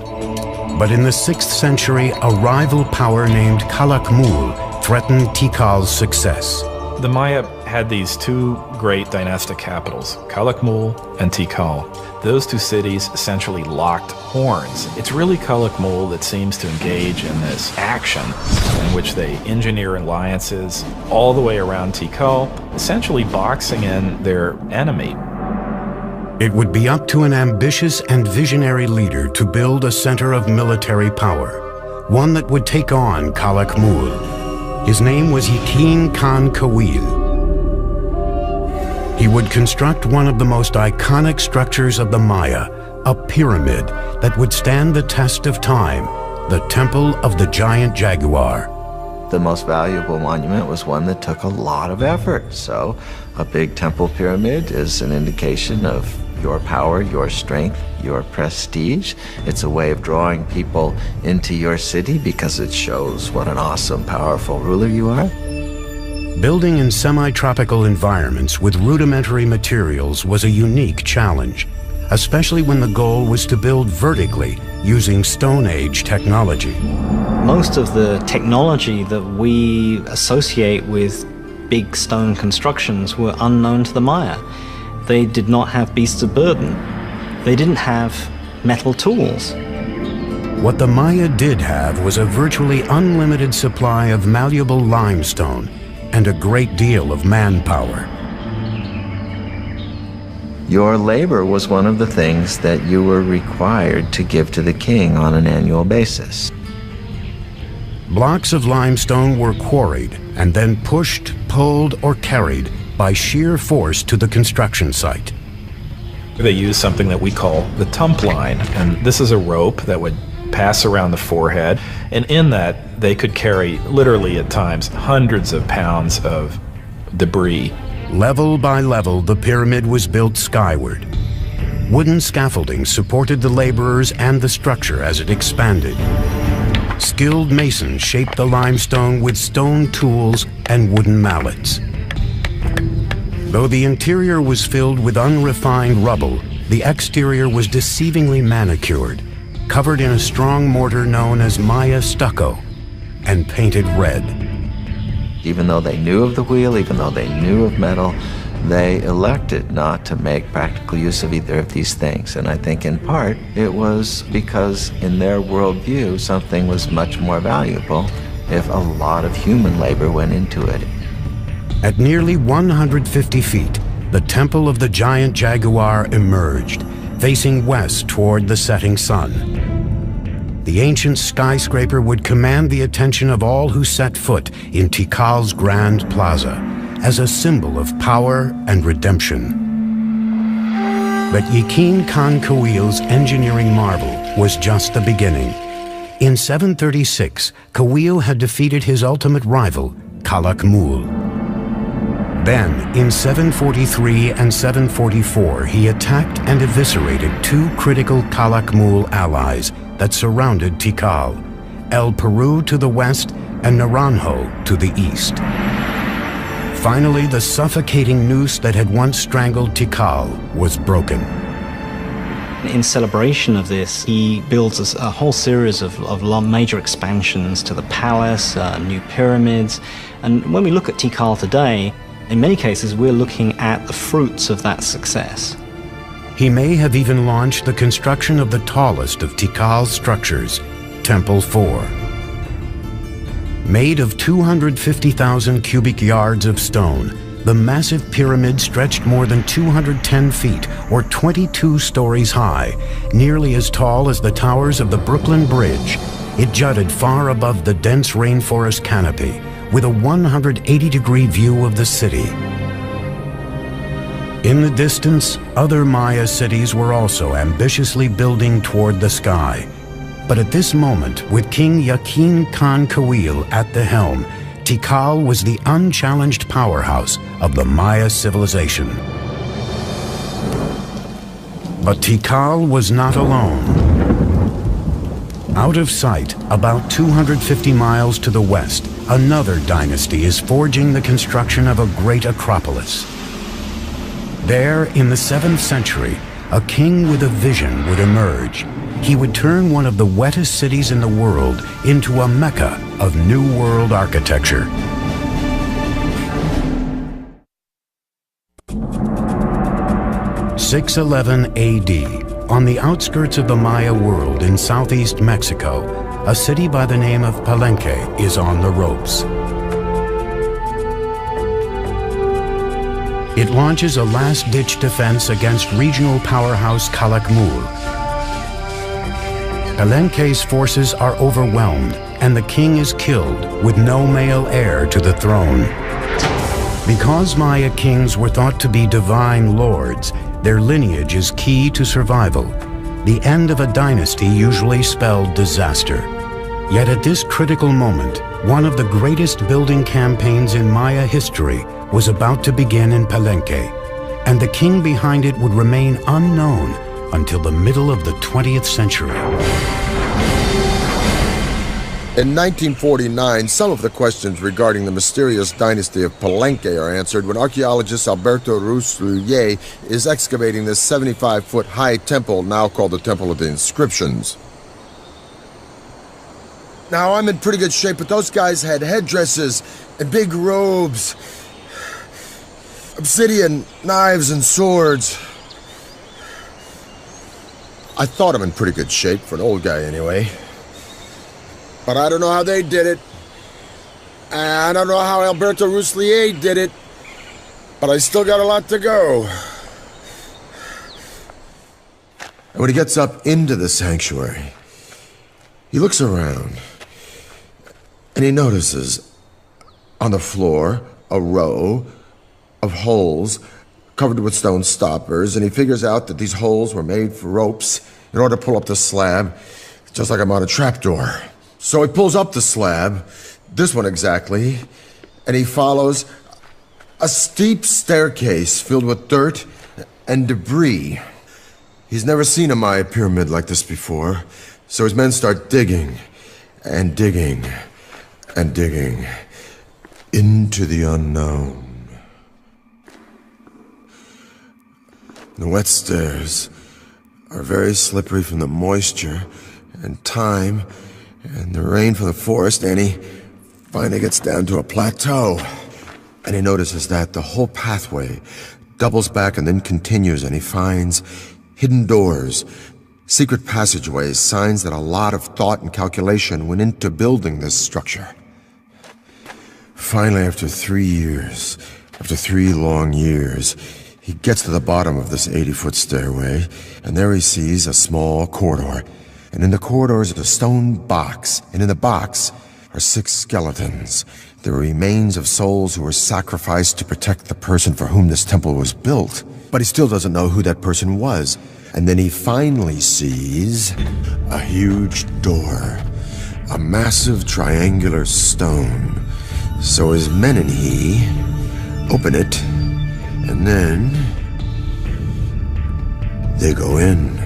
But in the 6th century, a rival power named Calakmul threatened Tikal's success. The Maya had these two great dynastic capitals, Calakmul and Tikal. Those two cities essentially locked horns. It's really Calakmul that seems to engage in this action in which they engineer alliances all the way around Tikal, essentially boxing in their enemy. It would be up to an ambitious and visionary leader to build a center of military power, one that would take on Calakmul. His name was Yakin Khan Kawil. He would construct one of the most iconic structures of the Maya, a pyramid that would stand the test of time, the Temple of the Giant Jaguar. The most valuable monument was one that took a lot of effort. So a big temple pyramid is an indication of your power, your strength, your prestige. It's a way of drawing people into your city because it shows what an awesome, powerful ruler you are. Building in semi-tropical environments with rudimentary materials was a unique challenge, especially when the goal was to build vertically using Stone Age technology. Most of the technology that we associate with big stone constructions were unknown to the Maya. They did not have beasts of burden. They didn't have metal tools. What the Maya did have was a virtually unlimited supply of malleable limestone and a great deal of manpower. Your labor was one of the things that you were required to give to the king on an annual basis. Blocks of limestone were quarried and then pushed, pulled, or carried by sheer force to the construction site. They used something that we call the tump line, and this is a rope that would pass around the forehead, and in that they could carry, literally at times, hundreds of pounds of debris. Level by level, the pyramid was built skyward. Wooden scaffolding supported the laborers and the structure as it expanded. Skilled masons shaped the limestone with stone tools and wooden mallets. Though the interior was filled with unrefined rubble, the exterior was deceivingly manicured, covered in a strong mortar known as Maya stucco, and painted red. Even though they knew of the wheel, even though they knew of metal, they elected not to make practical use of either of these things. And I think in part it was because in their worldview something was much more valuable if a lot of human labor went into it. At nearly 150 feet, the Temple of the Giant Jaguar emerged, facing west toward the setting sun. The ancient skyscraper would command the attention of all who set foot in Tikal's Grand Plaza as a symbol of power and redemption. But Yakin Khan Kawil's engineering marvel was just the beginning. In 736, Kawil had defeated his ultimate rival, Calakmul. Then, in 743 and 744, he attacked and eviscerated two critical Calakmul allies that surrounded Tikal, El Peru to the west and Naranjo to the east. Finally, the suffocating noose that had once strangled Tikal was broken. In celebration of this, he builds a whole series of major expansions to the palace, new pyramids. And when we look at Tikal today, in many cases, we're looking at the fruits of that success. He may have even launched the construction of the tallest of Tikal's structures, Temple 4. Made of 250,000 cubic yards of stone, the massive pyramid stretched more than 210 feet, or 22 stories high, nearly as tall as the towers of the Brooklyn Bridge. It jutted far above the dense rainforest canopy, with a 180-degree view of the city. In the distance, other Maya cities were also ambitiously building toward the sky. But at this moment, with King Yakin Khan Kawil at the helm, Tikal was the unchallenged powerhouse of the Maya civilization. But Tikal was not alone. Out of sight, about 250 miles to the west, another dynasty is forging the construction of a great acropolis. There, in the 7th century, a king with a vision would emerge. He would turn one of the wettest cities in the world into a mecca of New World architecture. 611 AD, on the outskirts of the Maya world in southeast Mexico, a city by the name of Palenque is on the ropes. It launches a last-ditch defense against regional powerhouse Calakmul. Palenque's forces are overwhelmed, and the king is killed with no male heir to the throne. Because Maya kings were thought to be divine lords, their lineage is key to survival. The end of a dynasty usually spelled disaster. Yet at this critical moment, one of the greatest building campaigns in Maya history was about to begin in Palenque, and the king behind it would remain unknown until the middle of the 20th century. In 1949, some of the questions regarding the mysterious dynasty of Palenque are answered when archaeologist Alberto Rus-Lhuillier is excavating this 75-foot-high temple, now called the Temple of the Inscriptions. Now, I'm in pretty good shape, but those guys had headdresses and big robes, obsidian knives and swords. I thought I'm in pretty good shape, for an old guy anyway. But I don't know how they did it. And I don't know how Alberto Rus-Lhuillier did it. But I still got a lot to go. And when he gets up into the sanctuary, he looks around. And he notices on the floor a row of holes covered with stone stoppers, and he figures out that these holes were made for ropes in order to pull up the slab, just like I'm on a trapdoor. So he pulls up the slab, this one exactly, and he follows a steep staircase filled with dirt and debris. He's never seen a Maya pyramid like this before, so his men start digging and digging and digging into the unknown. The wet stairs are very slippery from the moisture and time and the rain from the forest, and he finally gets down to a plateau. And he notices that the whole pathway doubles back and then continues, and he finds hidden doors, secret passageways, signs that a lot of thought and calculation went into building this structure. Finally, after 3 long years, he gets to the bottom of this 80-foot stairway, and there he sees a small corridor. And in the corridor is a stone box, and in the box are 6 skeletons, the remains of souls who were sacrificed to protect the person for whom this temple was built. But he still doesn't know who that person was. And then he finally sees a huge door, a massive triangular stone. So his men and he open it, and then they go in.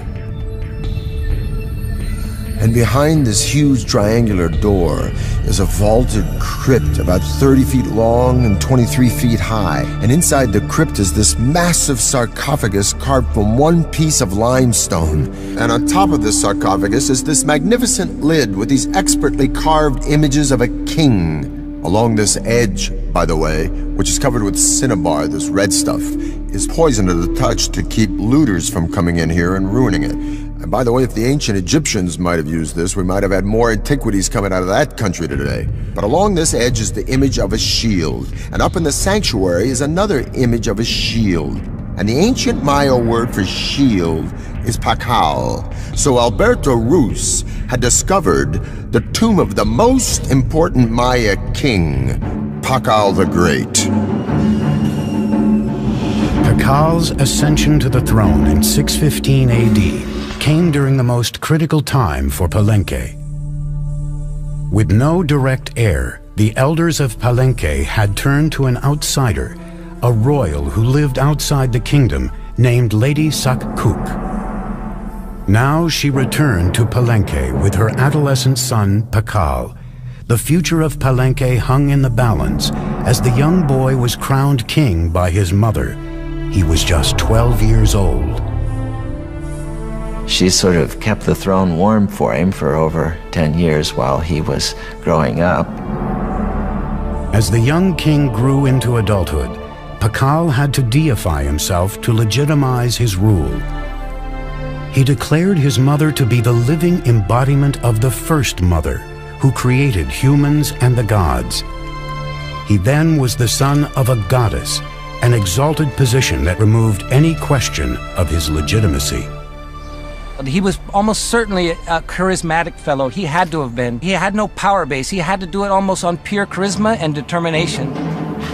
And behind this huge triangular door is a vaulted crypt about 30 feet long and 23 feet high. And inside the crypt is this massive sarcophagus carved from one piece of limestone. And on top of this sarcophagus is this magnificent lid with these expertly carved images of a king. Along this edge, by the way, which is covered with cinnabar, this red stuff, is poisoned to the touch to keep looters from coming in here and ruining it. And by the way, if the ancient Egyptians might have used this, we might have had more antiquities coming out of that country today. But along this edge is the image of a shield, and up in the sanctuary is another image of a shield. And the ancient Maya word for shield is Pakal. So Alberto Rus had discovered the tomb of the most important Maya king, Pakal the Great. Pakal's ascension to the throne in 615 AD came during the most critical time for Palenque. With no direct heir, the elders of Palenque had turned to an outsider, a royal who lived outside the kingdom named Lady Sakkuk. Now she returned to Palenque with her adolescent son, Pakal. The future of Palenque hung in the balance as the young boy was crowned king by his mother. He was just 12 years old. She sort of kept the throne warm for him for over 10 years while he was growing up. As the young king grew into adulthood, Pakal had to deify himself to legitimize his rule. He declared his mother to be the living embodiment of the first mother, who created humans and the gods. He then was the son of a goddess, an exalted position that removed any question of his legitimacy. He was almost certainly a charismatic fellow. He had to have been. He had no power base. He had to do it almost on pure charisma and determination.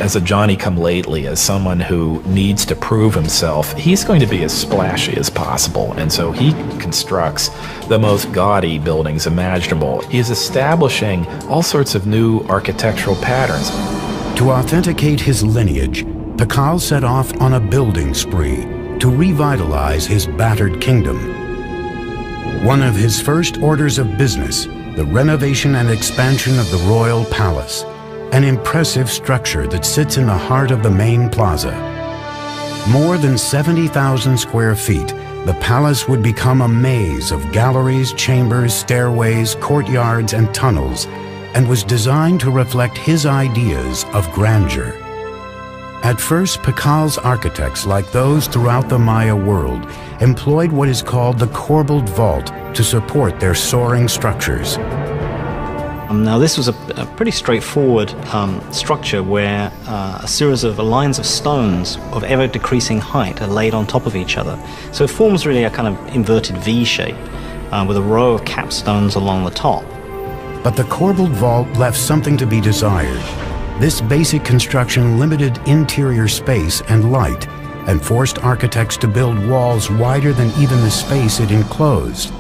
As a Johnny-come-lately, as someone who needs to prove himself, he's going to be as splashy as possible, and so he constructs the most gaudy buildings imaginable. He's establishing all sorts of new architectural patterns. To authenticate his lineage, Pakal set off on a building spree to revitalize his battered kingdom. One of his first orders of business, the renovation and expansion of the royal palace, an impressive structure that sits in the heart of the main plaza. More than 70,000 square feet, the palace would become a maze of galleries, chambers, stairways, courtyards, and tunnels, and was designed to reflect his ideas of grandeur. At first, Pakal's architects, like those throughout the Maya world, employed what is called the corbelled vault to support their soaring structures. Now, this was a pretty straightforward structure where a series of lines of stones of ever-decreasing height are laid on top of each other. So it forms really a kind of inverted V shape with a row of capstones along the top. But the corbelled vault left something to be desired. This basic construction limited interior space and light and forced architects to build walls wider than even the space it enclosed.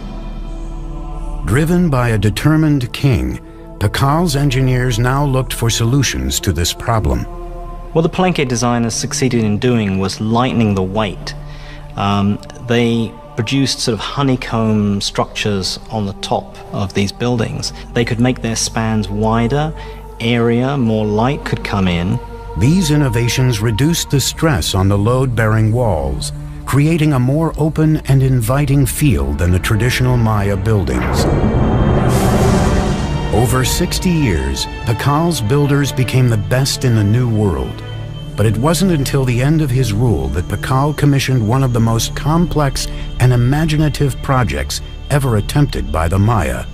Driven by a determined king, Pakal's engineers now looked for solutions to this problem. What the Palenque designers succeeded in doing was lightening the weight. They produced sort of honeycomb structures on the top of these buildings. They could make their spans wider, airier, more light could come in. These innovations reduced the stress on the load-bearing walls, creating a more open and inviting feel than the traditional Maya buildings. Over 60 years, Pakal's builders became the best in the New World. But it wasn't until the end of his rule that Pakal commissioned one of the most complex and imaginative projects ever attempted by the Maya,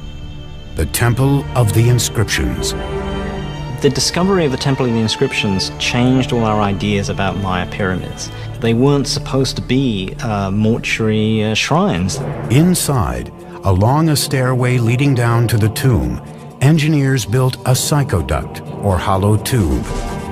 the Temple of the Inscriptions. The discovery of the Temple of the Inscriptions changed all our ideas about Maya pyramids. They weren't supposed to be mortuary shrines. Inside, along a stairway leading down to the tomb, engineers built a psychoduct, or hollow tube.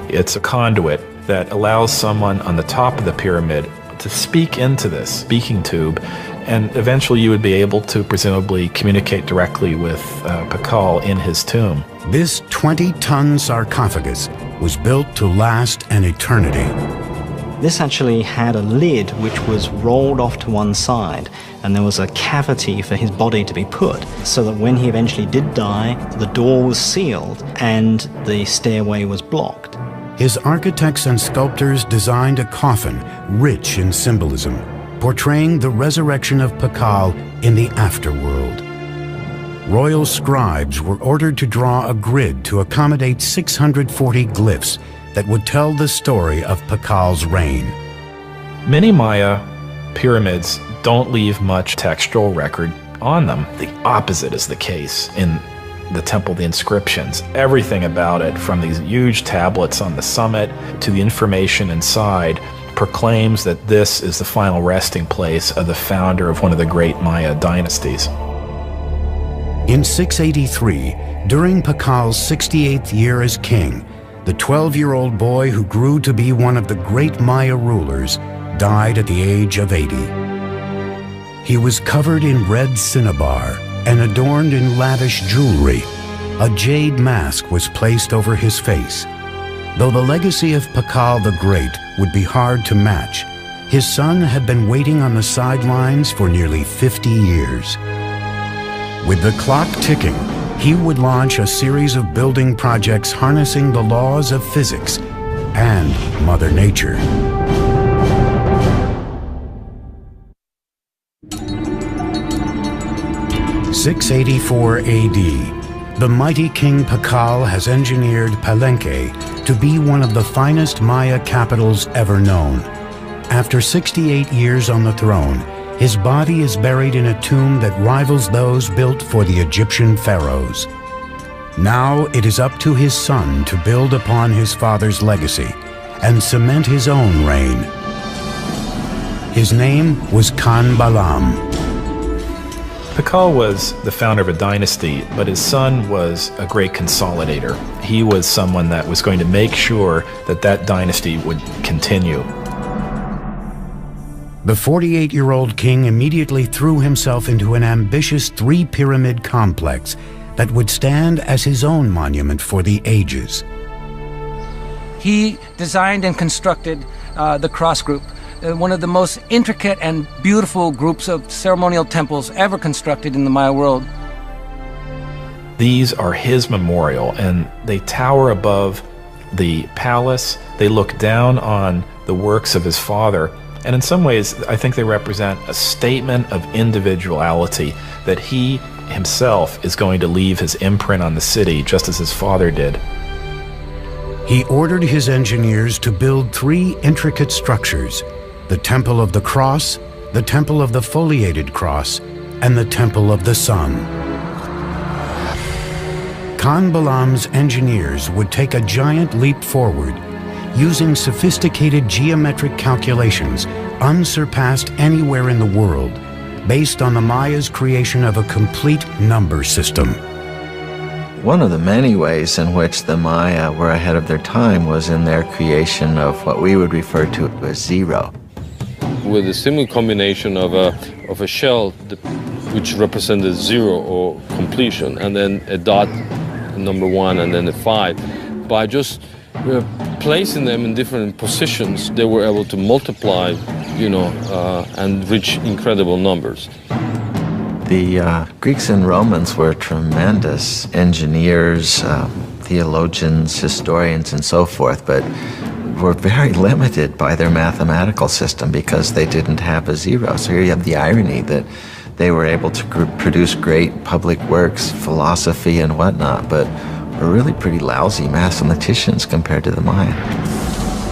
It's a conduit that allows someone on the top of the pyramid to speak into this speaking tube, and eventually you would be able to presumably communicate directly with Pakal in his tomb. This 20-ton sarcophagus was built to last an eternity. This actually had a lid which was rolled off to one side, and there was a cavity for his body to be put, so that when he eventually did die, the door was sealed and the stairway was blocked. His architects and sculptors designed a coffin rich in symbolism, portraying the resurrection of Pakal in the afterworld. Royal scribes were ordered to draw a grid to accommodate 640 glyphs that would tell the story of Pakal's reign. Many Maya pyramids don't leave much textual record on them. The opposite is the case in the Temple of the Inscriptions. Everything about it, from these huge tablets on the summit to the information inside, proclaims that this is the final resting place of the founder of one of the great Maya dynasties. In 683, during Pakal's 68th year as king, the 12-year-old boy who grew to be one of the great Maya rulers died at the age of 80. He was covered in red cinnabar and adorned in lavish jewelry. A jade mask was placed over his face. Though the legacy of Pakal the Great would be hard to match, his son had been waiting on the sidelines for nearly 50 years. With the clock ticking, he would launch a series of building projects harnessing the laws of physics and Mother Nature. "684 AD, the mighty King Pakal has engineered Palenque to be one of the finest Maya capitals ever known. After 68 years on the throne, his body is buried in a tomb that rivals those built for the Egyptian pharaohs. Now it is up to his son to build upon his father's legacy and cement his own reign. His name was Khan Balam. Pakal was the founder of a dynasty, but his son was a great consolidator. He was someone that was going to make sure that that dynasty would continue. The 48-year-old king immediately threw himself into an ambitious three-pyramid complex that would stand as his own monument for the ages. He designed and constructed the Cross Group, one of the most intricate and beautiful groups of ceremonial temples ever constructed in the Maya world. These are his memorial, and they tower above the palace. They look down on the works of his father, and in some ways, I think they represent a statement of individuality, that he himself is going to leave his imprint on the city, just as his father did. He ordered his engineers to build three intricate structures: the Temple of the Cross, the Temple of the Foliated Cross, and the Temple of the Sun. Khan Balam's engineers would take a giant leap forward, using sophisticated geometric calculations unsurpassed anywhere in the world, based on the Maya's creation of a complete number system. One of the many ways in which the Maya were ahead of their time was in their creation of what we would refer to as zero. With a simple combination of a shell which represented zero or completion, and then a dot, number one, and then a 5. By just placing them in different positions, they were able to multiply, and reach incredible numbers. The Greeks and Romans were tremendous engineers, theologians, historians, and so forth, but were very limited by their mathematical system because they didn't have a zero. So here you have the irony that they were able to produce great public works, philosophy, and whatnot, but were really pretty lousy mathematicians compared to the Maya.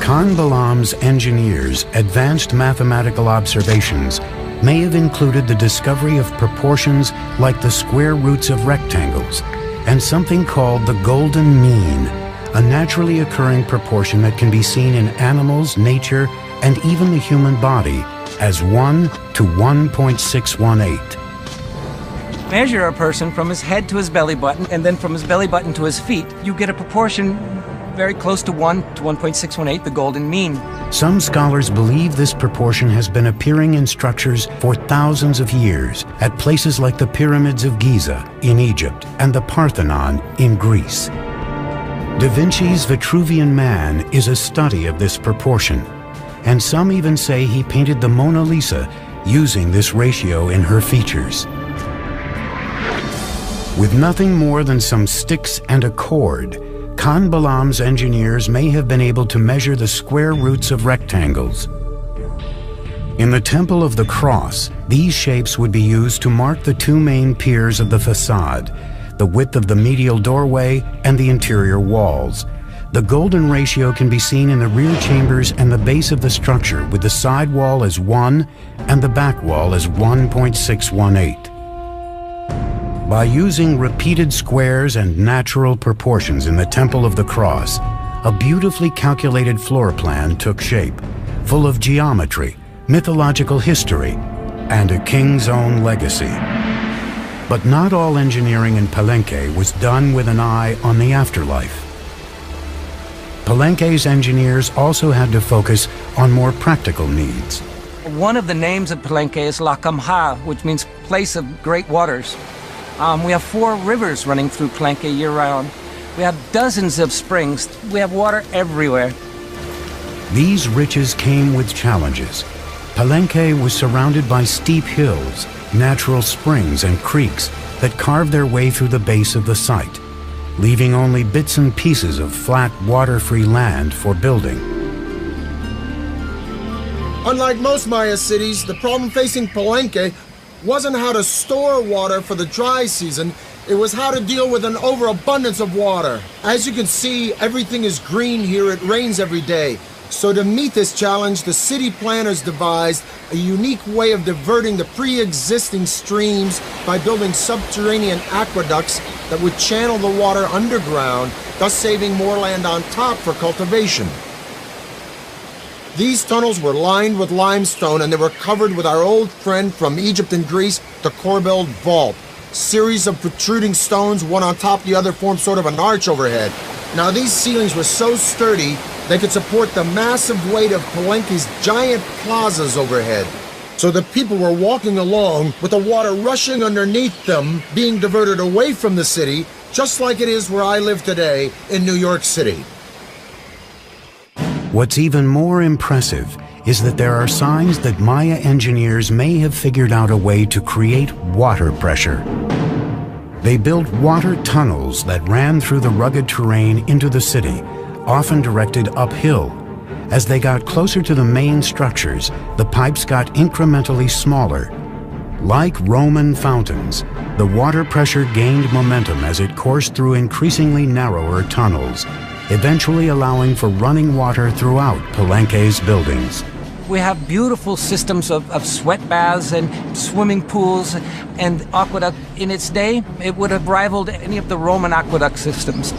Khan Balam's engineers' advanced mathematical observations may have included the discovery of proportions like the square roots of rectangles and something called the golden mean, a naturally occurring proportion that can be seen in animals, nature, and even the human body as 1 to 1.618. Measure a person from his head to his belly button, and then from his belly button to his feet. You get a proportion very close to 1 to 1.618, the golden mean. Some scholars believe this proportion has been appearing in structures for thousands of years at places like the pyramids of Giza in Egypt and the Parthenon in Greece. Da Vinci's Vitruvian Man is a study of this proportion, and some even say he painted the Mona Lisa using this ratio in her features. With nothing more than some sticks and a cord, Khan Balam's engineers may have been able to measure the square roots of rectangles. In the Temple of the Cross, these shapes would be used to mark the two main piers of the facade, the width of the medial doorway and the interior walls. The golden ratio can be seen in the rear chambers and the base of the structure, with the side wall as 1 and the back wall as 1.618. By using repeated squares and natural proportions in the Temple of the Cross, a beautifully calculated floor plan took shape, full of geometry, mythological history, and a king's own legacy. But not all engineering in Palenque was done with an eye on the afterlife. Palenque's engineers also had to focus on more practical needs. One of the names of Palenque is Lacamha, which means place of great waters. We have 4 rivers running through Palenque year-round. We have dozens of springs. We have water everywhere. These riches came with challenges. Palenque was surrounded by steep hills, natural springs and creeks that carved their way through the base of the site, leaving only bits and pieces of flat, water-free land for building. Unlike most Maya cities, the problem facing Palenque wasn't how to store water for the dry season, It was how to deal with an overabundance of water. As you can see, everything is green here. It rains every day. So to meet this challenge, the city planners devised a unique way of diverting the pre-existing streams by building subterranean aqueducts that would channel the water underground, thus saving more land on top for cultivation. These tunnels were lined with limestone and they were covered with our old friend from Egypt and Greece, the Corbelled Vault. Series of protruding stones, one on top of the other, formed sort of an arch overhead. Now these ceilings were so sturdy, they could support the massive weight of Palenque's giant plazas overhead. So the people were walking along with the water rushing underneath them, being diverted away from the city, just like it is where I live today in New York City. What's even more impressive is that there are signs that Maya engineers may have figured out a way to create water pressure. They built water tunnels that ran through the rugged terrain into the city, often directed uphill. As they got closer to the main structures, the pipes got incrementally smaller. Like Roman fountains, the water pressure gained momentum as it coursed through increasingly narrower tunnels, eventually allowing for running water throughout Palenque's buildings. We have beautiful systems of sweat baths and swimming pools and aqueduct. In its day, it would have rivaled any of the Roman aqueduct systems.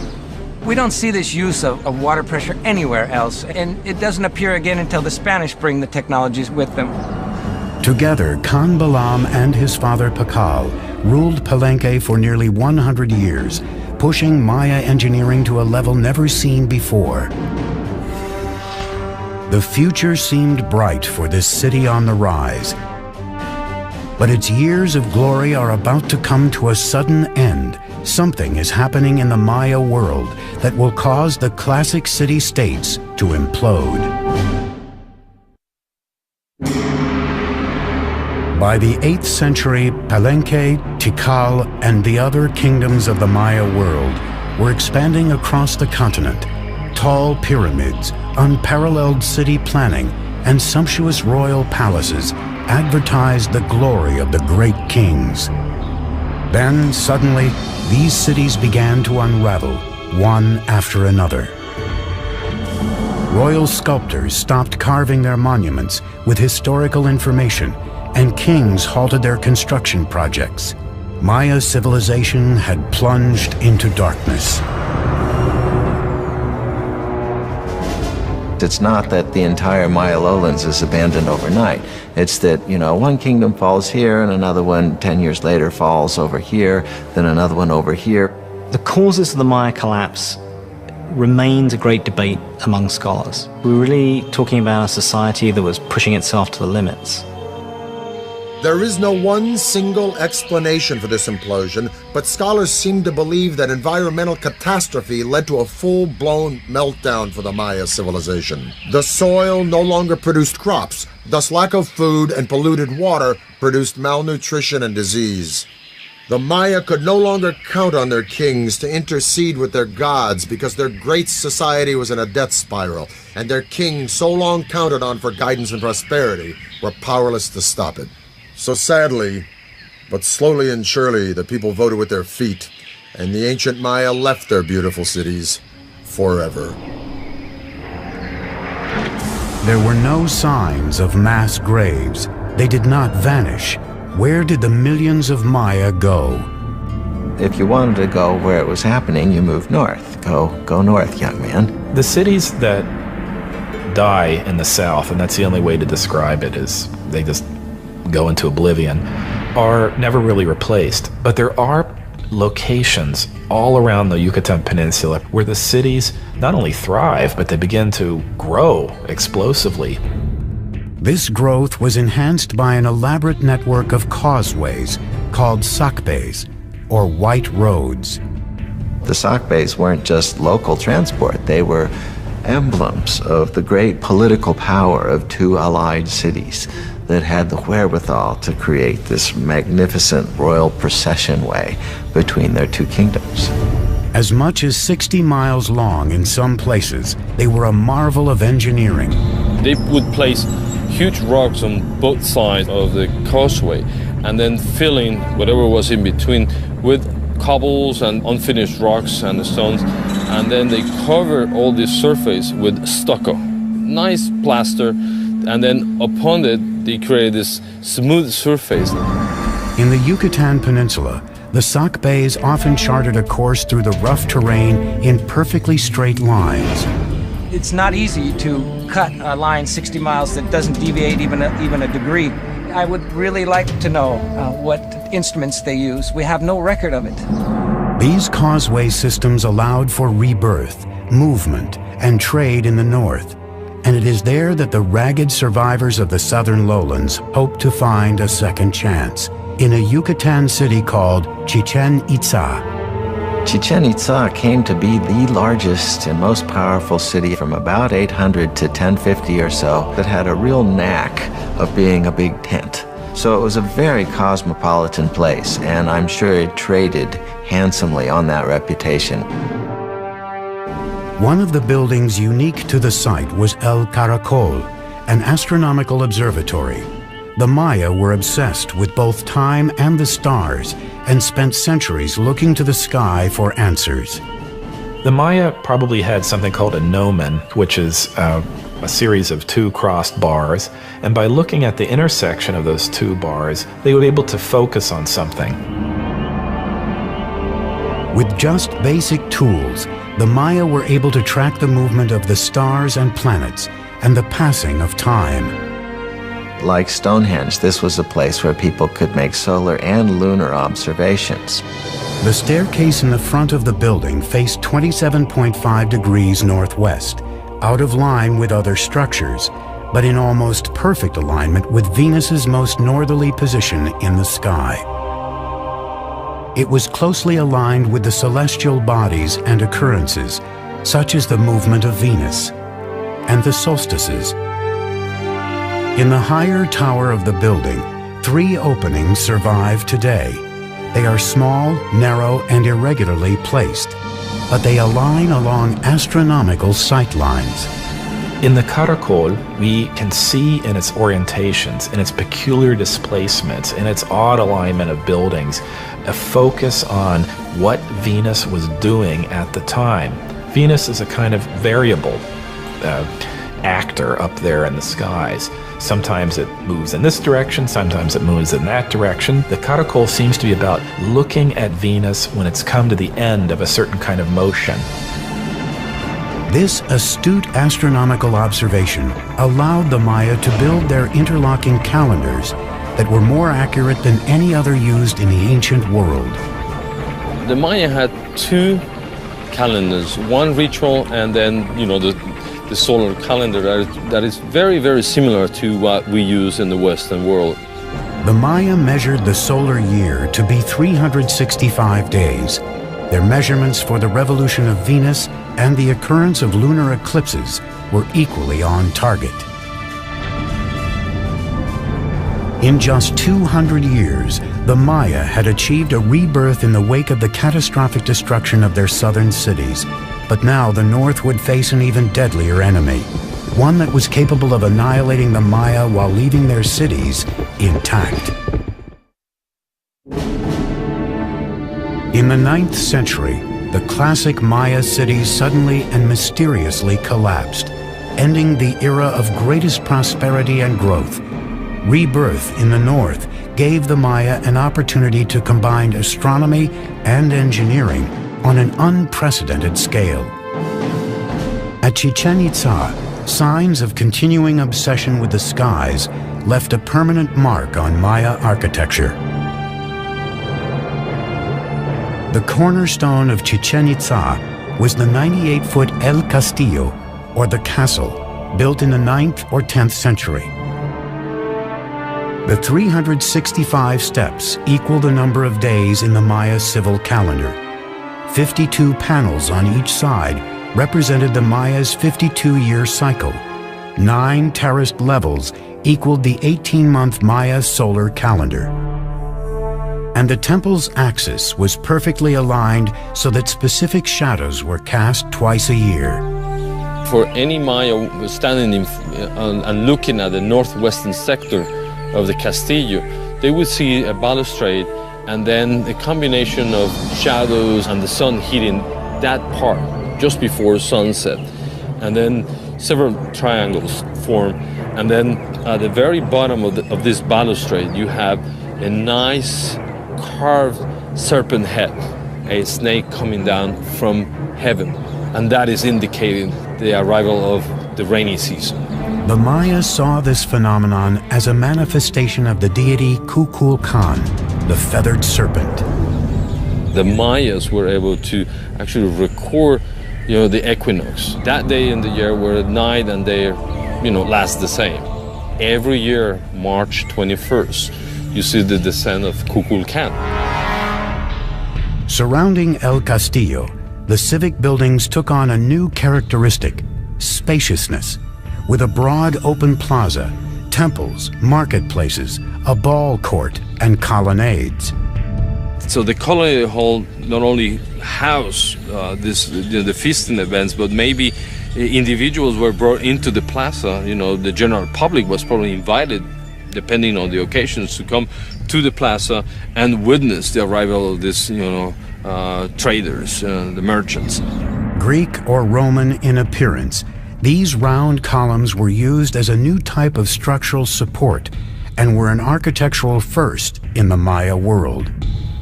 We don't see this use of water pressure anywhere else, and it doesn't appear again until the Spanish bring the technologies with them. Together, Khan Balam and his father Pakal ruled Palenque for nearly 100 years, pushing Maya engineering to a level never seen before. The future seemed bright for this city on the rise. But its years of glory are about to come to a sudden end. Something is happening in the Maya world that will cause the classic city-states to implode. By the 8th century, Palenque, Tikal, and the other kingdoms of the Maya world were expanding across the continent. Tall pyramids, unparalleled city planning, and sumptuous royal palaces advertised the glory of the great kings. Then, suddenly, these cities began to unravel, one after another. Royal sculptors stopped carving their monuments with historical information, and kings halted their construction projects. Maya civilization had plunged into darkness. It's not that the entire Maya lowlands is abandoned overnight. It's that, one kingdom falls here and another one 10 years later falls over here, then another one over here. The causes of the Maya collapse remains a great debate among scholars. We're really talking about a society that was pushing itself to the limits. There is no one single explanation for this implosion, but scholars seem to believe that environmental catastrophe led to a full-blown meltdown for the Maya civilization. The soil no longer produced crops, thus lack of food and polluted water produced malnutrition and disease. The Maya could no longer count on their kings to intercede with their gods because their great society was in a death spiral, and their kings, so long counted on for guidance and prosperity, were powerless to stop it. So sadly, but slowly and surely, the people voted with their feet, and the ancient Maya left their beautiful cities forever. There were no signs of mass graves. They did not vanish. Where did the millions of Maya go? If you wanted to go where it was happening, you moved north. Go north, young man. The cities that die in the south, and that's the only way to describe it, is they just go into oblivion, are never really replaced. But there are locations all around the Yucatan Peninsula where the cities not only thrive, but they begin to grow explosively. This growth was enhanced by an elaborate network of causeways called sacbes, or white roads. The sacbes weren't just local transport, they were emblems of the great political power of two allied cities that had the wherewithal to create this magnificent royal procession way between their two kingdoms. As much as 60 miles long in some places, they were a marvel of engineering. They would place huge rocks on both sides of the causeway and then fill in whatever was in between with cobbles and unfinished rocks and stones, and then they cover all this surface with stucco. Nice plaster, and then upon it, they create this smooth surface. In the Yucatan Peninsula, the Sac Bays often charted a course through the rough terrain in perfectly straight lines. It's not easy to cut a line 60 miles that doesn't deviate even a degree. I would really like to know what instruments they use. We have no record of it. These causeway systems allowed for rebirth, movement, and trade in the north, and it is there that the ragged survivors of the southern lowlands hope to find a second chance, in a Yucatan city called Chichen Itza. Chichen Itza came to be the largest and most powerful city from about 800 to 1050 or so that had a real knack of being a big tent. So it was a very cosmopolitan place, and I'm sure it traded handsomely on that reputation. One of the buildings unique to the site was El Caracol, an astronomical observatory. The Maya were obsessed with both time and the stars and spent centuries looking to the sky for answers. The Maya probably had something called a gnomon, which is a series of two crossed bars, and by looking at the intersection of those two bars, they would be able to focus on something. With just basic tools, the Maya were able to track the movement of the stars and planets and the passing of time. Like Stonehenge, this was a place where people could make solar and lunar observations. The staircase in the front of the building faced 27.5 degrees northwest, out of line with other structures, but in almost perfect alignment with Venus's most northerly position in the sky. It was closely aligned with the celestial bodies and occurrences, such as the movement of Venus and the solstices. In the higher tower of the building, 3 openings survive today. They are small, narrow, and irregularly placed, but they align along astronomical sight lines. In the Caracol, we can see in its orientations, in its peculiar displacements, in its odd alignment of buildings, a focus on what Venus was doing at the time. Venus is a kind of variable actor up there in the skies. Sometimes it moves in this direction, sometimes it moves in that direction. The Caracol seems to be about looking at Venus when it's come to the end of a certain kind of motion. This astute astronomical observation allowed the Maya to build their interlocking calendars that were more accurate than any other used in the ancient world. The Maya had 2 calendars, one ritual and then, the solar calendar that is very, very similar to what we use in the Western world. The Maya measured the solar year to be 365 days. Their measurements for the revolution of Venus and the occurrence of lunar eclipses were equally on target. In just 200 years, the Maya had achieved a rebirth in the wake of the catastrophic destruction of their southern cities. But now the North would face an even deadlier enemy, one that was capable of annihilating the Maya while leaving their cities intact. In the 9th century, the classic Maya cities suddenly and mysteriously collapsed, ending the era of greatest prosperity and growth. Rebirth in the North gave the Maya an opportunity to combine astronomy and engineering on an unprecedented scale. At Chichen Itza, signs of continuing obsession with the skies left a permanent mark on Maya architecture. The cornerstone of Chichen Itza was the 98-foot El Castillo, or the castle, built in the 9th or 10th century. The 365 steps equal the number of days in the Maya civil calendar. 52 panels on each side represented the Maya's 52-year cycle. 9 terraced levels equaled the 18-month Maya solar calendar. And the temple's axis was perfectly aligned so that specific shadows were cast twice a year. For any Maya standing and looking at the northwestern sector of the Castillo, they would see a balustrade and then a combination of shadows and the sun hitting that part just before sunset. And then several triangles form. And then at the very bottom of this balustrade, you have a nice carved serpent head, a snake coming down from heaven. And that is indicating the arrival of the rainy season. The Maya saw this phenomenon as a manifestation of the deity Kukulkan, the feathered serpent. The Mayas were able to actually record, the equinox. That day in the year where night and day, last the same. Every year, March 21st, you see the descent of Kukulkan. Surrounding El Castillo, the civic buildings took on a new characteristic, spaciousness, with a broad open plaza, temples, marketplaces, a ball court, and colonnades. So the colony hall not only housed the feasting events, but maybe individuals were brought into the plaza. The general public was probably invited, depending on the occasions, to come to the plaza and witness the arrival of this, traders, the merchants. Greek or Roman in appearance, these round columns were used as a new type of structural support and were an architectural first in the Maya world.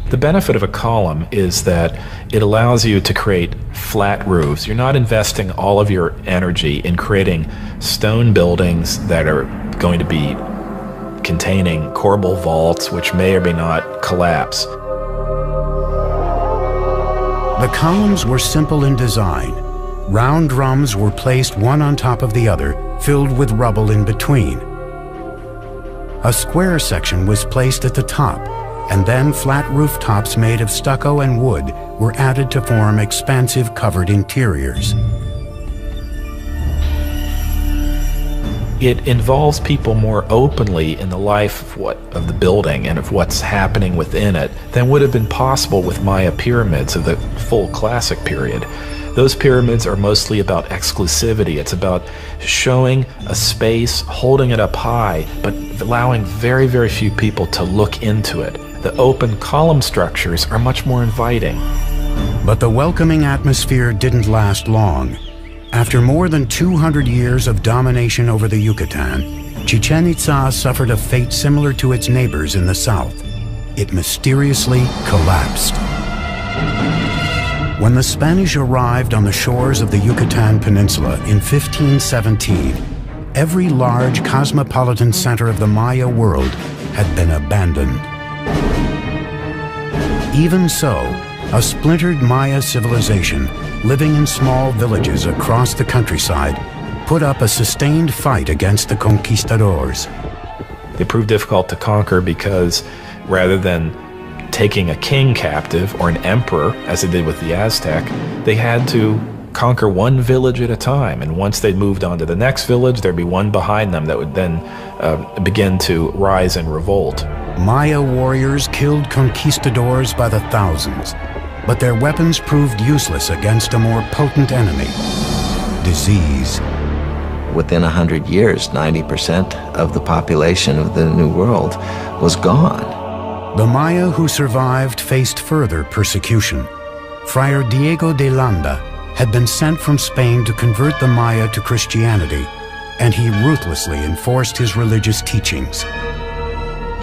The benefit of a column is that it allows you to create flat roofs. You're not investing all of your energy in creating stone buildings that are going to be containing corbel vaults, which may or may not collapse. The columns were simple in design. Round drums were placed one on top of the other, filled with rubble in between. A square section was placed at the top, and then flat rooftops made of stucco and wood were added to form expansive covered interiors. It involves people more openly in the life of the building and of what's happening within it than would have been possible with Maya pyramids of the full classic period. Those pyramids are mostly about exclusivity. It's about showing a space, holding it up high, but allowing very, very few people to look into it. The open column structures are much more inviting. But the welcoming atmosphere didn't last long. After more than 200 years of domination over the Yucatan, Chichen Itza suffered a fate similar to its neighbors in the south. It mysteriously collapsed. When the Spanish arrived on the shores of the Yucatan Peninsula in 1517, every large cosmopolitan center of the Maya world had been abandoned. Even so, a splintered Maya civilization living in small villages across the countryside put up a sustained fight against the conquistadors. They proved difficult to conquer because rather than taking a king captive or an emperor, as they did with the Aztec, they had to conquer one village at a time. And once they moved on to the next village, there'd be one behind them that would then begin to rise and revolt. Maya warriors killed conquistadors by the thousands, but their weapons proved useless against a more potent enemy, disease. Within 100 years, 90% of the population of the New World was gone. The Maya who survived faced further persecution. Friar Diego de Landa had been sent from Spain to convert the Maya to Christianity, and he ruthlessly enforced his religious teachings.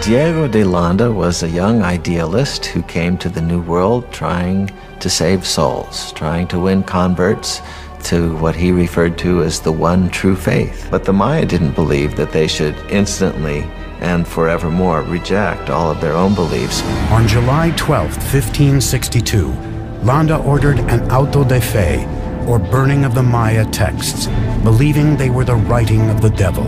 Diego de Landa was a young idealist who came to the New World trying to save souls, trying to win converts to what he referred to as the one true faith. But the Maya didn't believe that they should instantly and forevermore reject all of their own beliefs. On July 12, 1562, Landa ordered an auto de fe, or burning of the Maya texts, believing they were the writing of the devil.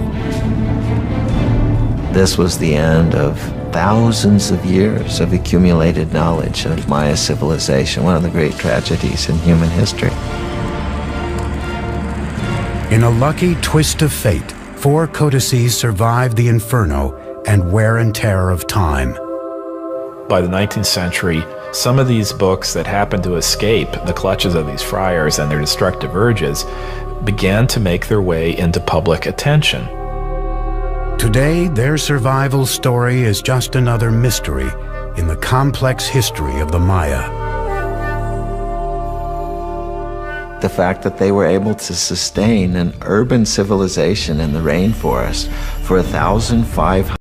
This was the end of thousands of years of accumulated knowledge of Maya civilization, one of the great tragedies in human history. In a lucky twist of fate, 4 codices survived the inferno and wear and tear of time. By the 19th century, some of these books that happened to escape the clutches of these friars and their destructive urges began to make their way into public attention. Today, their survival story is just another mystery in the complex history of the Maya. The fact that they were able to sustain an urban civilization in the rainforest for 1,500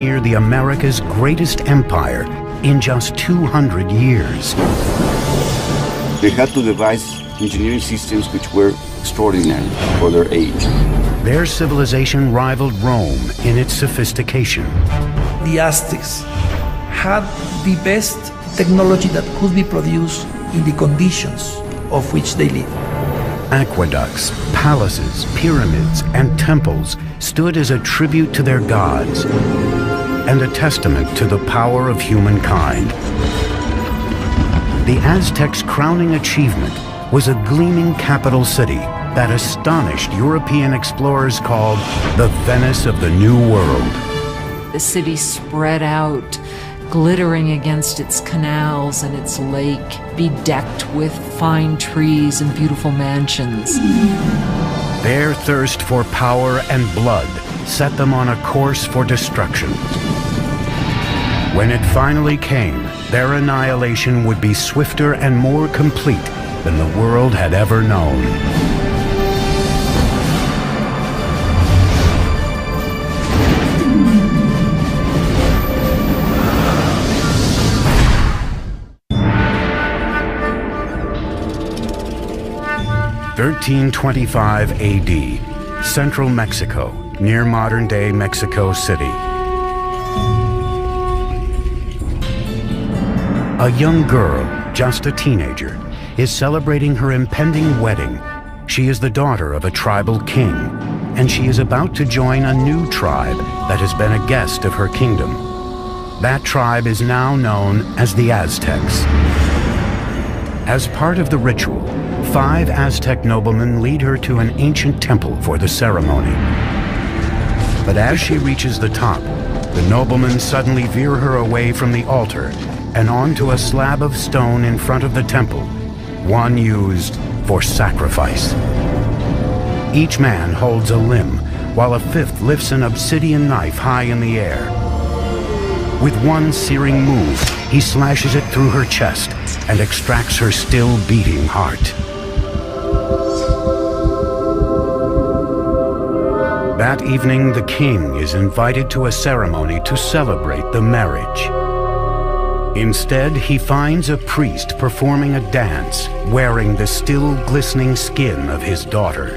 near the America's greatest empire in just 200 years. They had to devise engineering systems which were extraordinary for their age. Their civilization rivaled Rome in its sophistication. The Aztecs had the best technology that could be produced in the conditions of which they lived. Aqueducts, palaces, pyramids, and temples stood as a tribute to their gods and a testament to the power of humankind. The Aztecs' crowning achievement was a gleaming capital city that astonished European explorers called the Venice of the New World. The city spread out, glittering against its canals and its lake, bedecked with fine trees and beautiful mansions. Their thirst for power and blood set them on a course for destruction. When it finally came, their annihilation would be swifter and more complete than the world had ever known. (1325 AD), central Mexico, near modern-day Mexico City. A young girl, just a teenager, is celebrating her impending wedding. She is the daughter of a tribal king, and she is about to join a new tribe that has been a guest of her kingdom. That tribe is now known as the Aztecs. As part of the ritual, 5 Aztec noblemen lead her to an ancient temple for the ceremony. But as she reaches the top, the noblemen suddenly veer her away from the altar and onto a slab of stone in front of the temple, one used for sacrifice. Each man holds a limb, while a 5th lifts an obsidian knife high in the air. With one searing move, he slashes it through her chest and extracts her still beating heart. That evening, the king is invited to a ceremony to celebrate the marriage. Instead, he finds a priest performing a dance, wearing the still glistening skin of his daughter.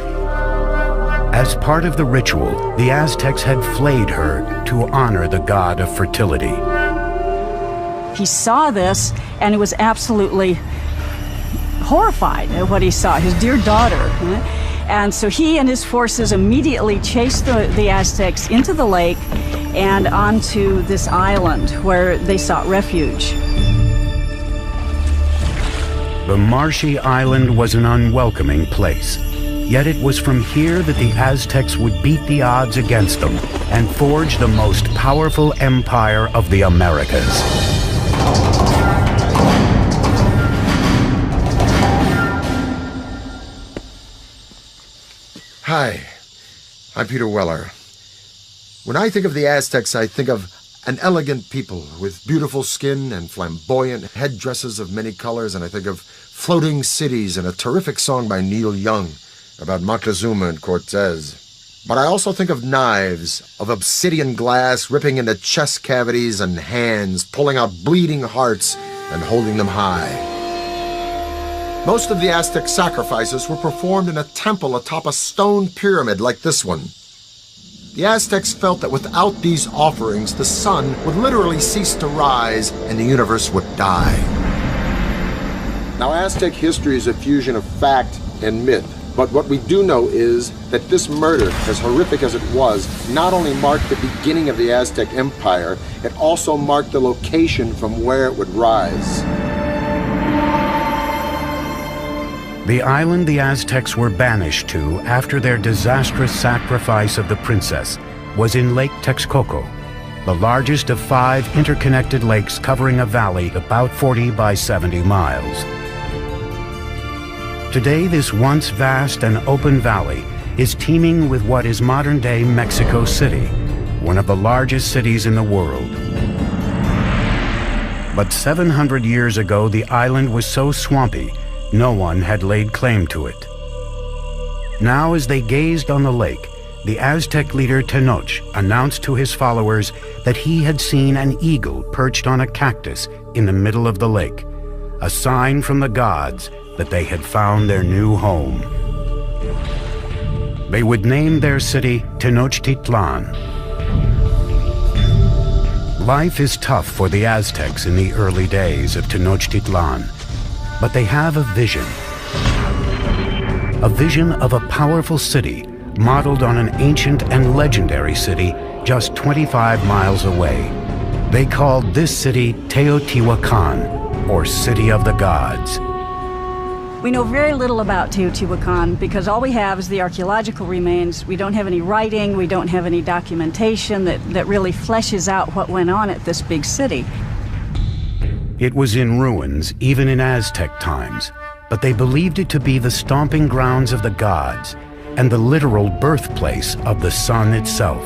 As part of the ritual, the Aztecs had flayed her to honor the god of fertility. He saw this, and he was absolutely horrified at what he saw, his dear daughter. And so he and his forces immediately chased the Aztecs into the lake and onto this island where they sought refuge. The marshy island was an unwelcoming place. Yet it was from here that the Aztecs would beat the odds against them and forge the most powerful empire of the Americas. Hi, I'm Peter Weller. When I think of the Aztecs, I think of an elegant people with beautiful skin and flamboyant headdresses of many colors, and I think of floating cities and a terrific song by Neil Young about Moctezuma and Cortez. But I also think of knives, of obsidian glass ripping into chest cavities and hands, pulling out bleeding hearts and holding them high. Most of the Aztec sacrifices were performed in a temple atop a stone pyramid like this one. The Aztecs felt that without these offerings, the sun would literally cease to rise and the universe would die. Now, Aztec history is a fusion of fact and myth. But what we do know is that this murder, as horrific as it was, not only marked the beginning of the Aztec Empire, it also marked the location from where it would rise. The island the Aztecs were banished to after their disastrous sacrifice of the princess was in Lake Texcoco, the largest of 5 interconnected lakes covering a valley about 40 by 70 miles. Today, this once vast and open valley is teeming with what is modern-day Mexico City, one of the largest cities in the world. But 700 years ago, the island was so swampy, no one had laid claim to it. Now, as they gazed on the lake, the Aztec leader Tenoch announced to his followers that he had seen an eagle perched on a cactus in the middle of the lake, a sign from the gods that they had found their new home. They would name their city Tenochtitlan. Life is tough for the Aztecs in the early days of Tenochtitlan, but they have a vision. A vision of a powerful city modeled on an ancient and legendary city just 25 miles away. They called this city Teotihuacan, or City of the Gods. We know very little about Teotihuacan because all we have is the archaeological remains. We don't have any writing, we don't have any documentation that really fleshes out what went on at this big city. It was in ruins even in Aztec times, but they believed it to be the stomping grounds of the gods and the literal birthplace of the sun itself.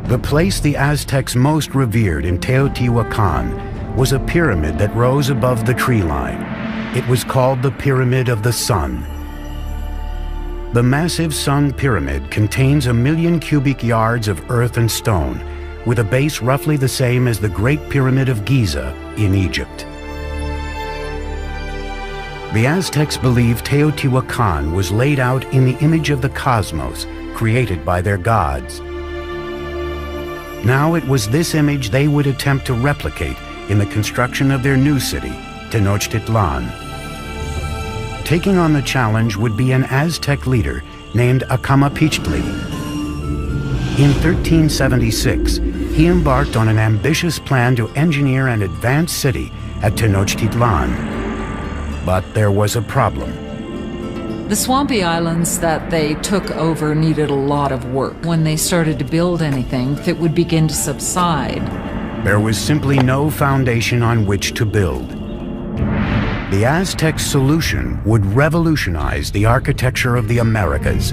The place the Aztecs most revered in Teotihuacan was a pyramid that rose above the tree line. It was called the Pyramid of the Sun. The massive Sun Pyramid contains 1 million cubic yards of earth and stone, with a base roughly the same as the Great Pyramid of Giza in Egypt. The Aztecs believed Teotihuacan was laid out in the image of the cosmos, created by their gods. Now it was this image they would attempt to replicate in the construction of their new city, Tenochtitlan. Taking on the challenge would be an Aztec leader named Acamapichtli. In 1376, he embarked on an ambitious plan to engineer an advanced city at Tenochtitlan. But there was a problem. The swampy islands that they took over needed a lot of work. When they started to build anything, it would begin to subside. There was simply no foundation on which to build. The Aztec solution would revolutionize the architecture of the Americas.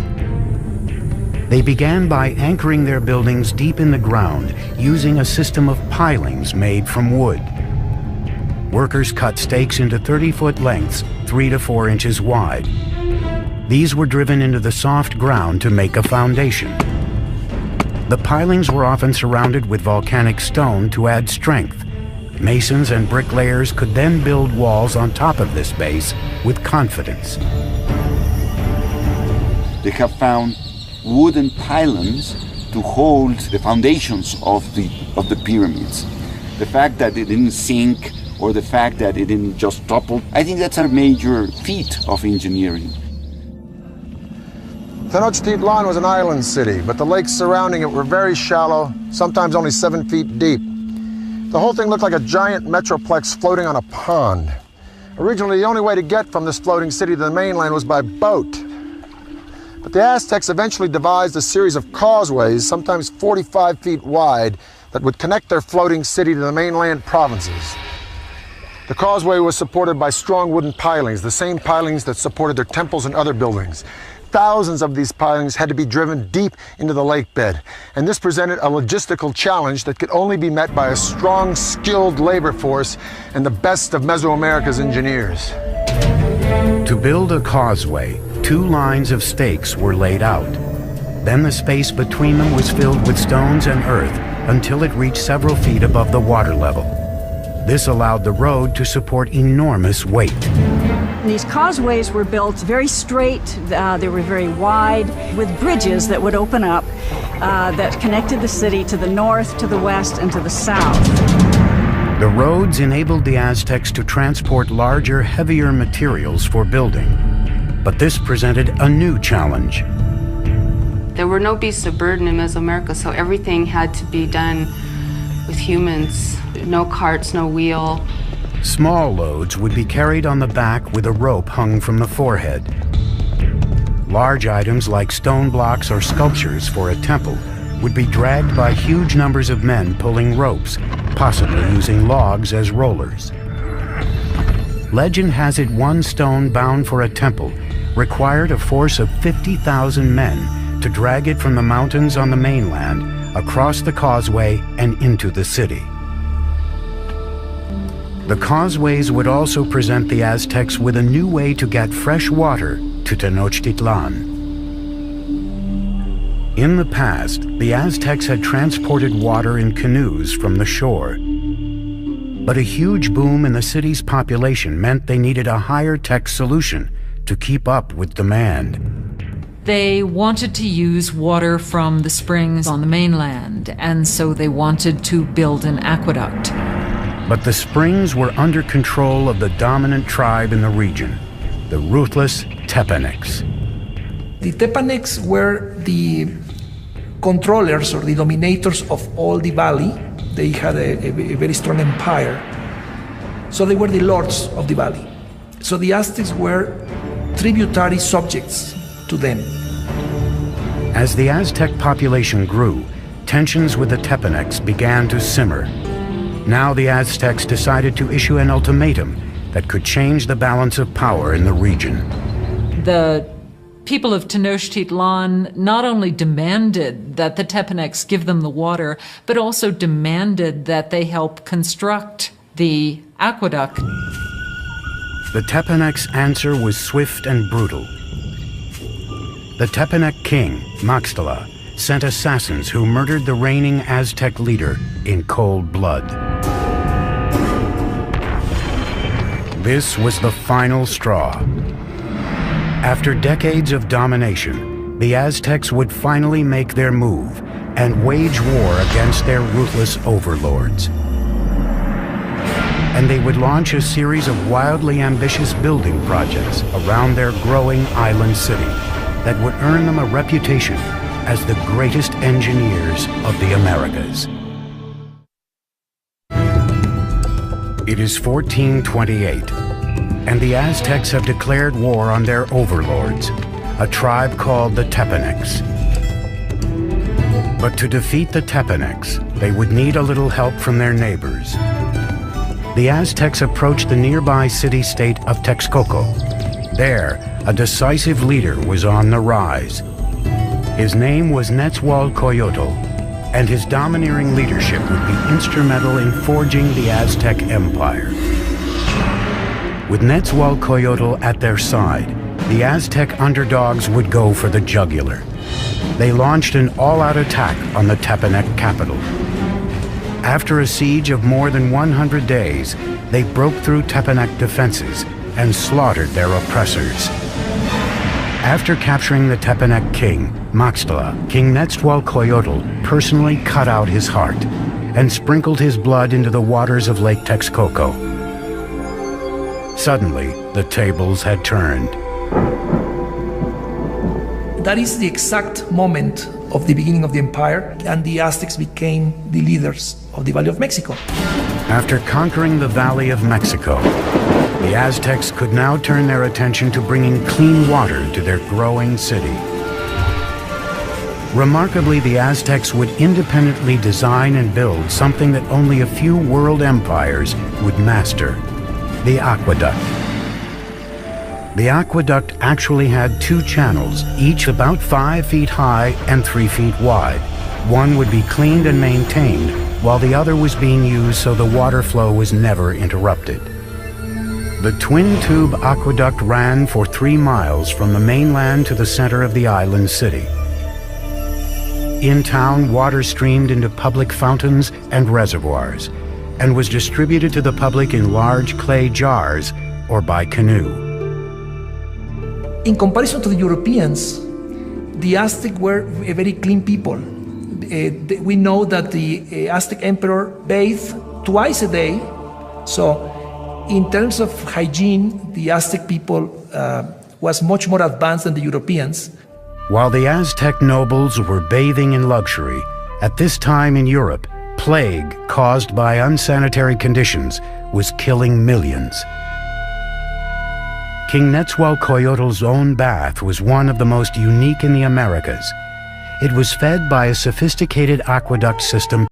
They began by anchoring their buildings deep in the ground using a system of pilings made from wood. Workers cut stakes into 30-foot lengths, 3 to 4 inches wide. These were driven into the soft ground to make a foundation. The pilings were often surrounded with volcanic stone to add strength. Masons and bricklayers could then build walls on top of this base with confidence. They have found wooden pylons to hold the foundations of the pyramids. The fact that it didn't sink or the fact that it didn't just topple, I think that's a major feat of engineering. Tenochtitlan was an island city, but the lakes surrounding it were very shallow, sometimes only 7 feet deep. The whole thing looked like a giant metroplex floating on a pond. Originally, the only way to get from this floating city to the mainland was by boat. But the Aztecs eventually devised a series of causeways, sometimes 45 feet wide, that would connect their floating city to the mainland provinces. The causeway was supported by strong wooden pilings, the same pilings that supported their temples and other buildings. Thousands of these pilings had to be driven deep into the lake bed, and this presented a logistical challenge that could only be met by a strong, skilled labor force and the best of Mesoamerica's engineers. To build a causeway, 2 lines of stakes were laid out. Then the space between them was filled with stones and earth until it reached several feet above the water level. This allowed the road to support enormous weight. These causeways were built very straight, they were very wide, with bridges that would open up that connected the city to the north, to the west, and to the south. The roads enabled the Aztecs to transport larger, heavier materials for building. But this presented a new challenge. There were no beasts of burden in Mesoamerica, so everything had to be done with humans. No carts, no wheel. Small loads would be carried on the back with a rope hung from the forehead. Large items like stone blocks or sculptures for a temple would be dragged by huge numbers of men pulling ropes, possibly using logs as rollers. Legend has it one stone bound for a temple required a force of 50,000 men to drag it from the mountains on the mainland across the causeway and into the city. The causeways would also present the Aztecs with a new way to get fresh water to Tenochtitlan. In the past, the Aztecs had transported water in canoes from the shore. But a huge boom in the city's population meant they needed a higher-tech solution to keep up with demand. They wanted to use water from the springs on the mainland, and so they wanted to build an aqueduct. But the springs were under control of the dominant tribe in the region, the ruthless Tepanecs. The Tepanecs were the controllers or the dominators of all the valley. They had a very strong empire. So they were the lords of the valley. So the Aztecs were tributary subjects to them. As the Aztec population grew, tensions with the Tepanecs began to simmer. Now the Aztecs decided to issue an ultimatum that could change the balance of power in the region. The people of Tenochtitlan not only demanded that the Tepanecs give them the water, but also demanded that they help construct the aqueduct. The Tepanecs' answer was swift and brutal. The Tepanec king, Maxtla, sent assassins who murdered the reigning Aztec leader in cold blood. This was the final straw. After decades of domination, the Aztecs would finally make their move and wage war against their ruthless overlords. And they would launch a series of wildly ambitious building projects around their growing island city that would earn them a reputation as the greatest engineers of the Americas. It is 1428, and the Aztecs have declared war on their overlords, a tribe called the Tepanecs. But to defeat the Tepanecs, they would need a little help from their neighbors. The Aztecs approached the nearby city-state of Texcoco. There, a decisive leader was on the rise. His name was Nezahualcoyotl, and his domineering leadership would be instrumental in forging the Aztec Empire. With Nezahualcoyotl at their side, the Aztec underdogs would go for the jugular. They launched an all-out attack on the Tepanec capital. After a siege of more than 100 days, they broke through Tepanec defenses and slaughtered their oppressors. After capturing the Tepanec king, Maxtla, King Nezahualcoyotl personally cut out his heart and sprinkled his blood into the waters of Lake Texcoco. Suddenly, the tables had turned. That is the exact moment of the beginning of the empire, and the Aztecs became the leaders of the Valley of Mexico. After conquering the Valley of Mexico, the Aztecs could now turn their attention to bringing clean water to their growing city. Remarkably, the Aztecs would independently design and build something that only a few world empires would master: the aqueduct. The aqueduct actually had two channels, each about 5 feet high and 3 feet wide. One would be cleaned and maintained, while the other was being used so the water flow was never interrupted. The twin-tube aqueduct ran for 3 miles from the mainland to the center of the island city. In town, water streamed into public fountains and reservoirs, and was distributed to the public in large clay jars or by canoe. In comparison to the Europeans, the Aztec were a very clean people. We know that the Aztec emperor bathed twice a day. So in terms of hygiene, the Aztec people was much more advanced than the Europeans. While the Aztec nobles were bathing in luxury, at this time in Europe, plague caused by unsanitary conditions was killing millions. King Nezahualcoyotl's own bath was one of the most unique in the Americas. It was fed by a sophisticated aqueduct system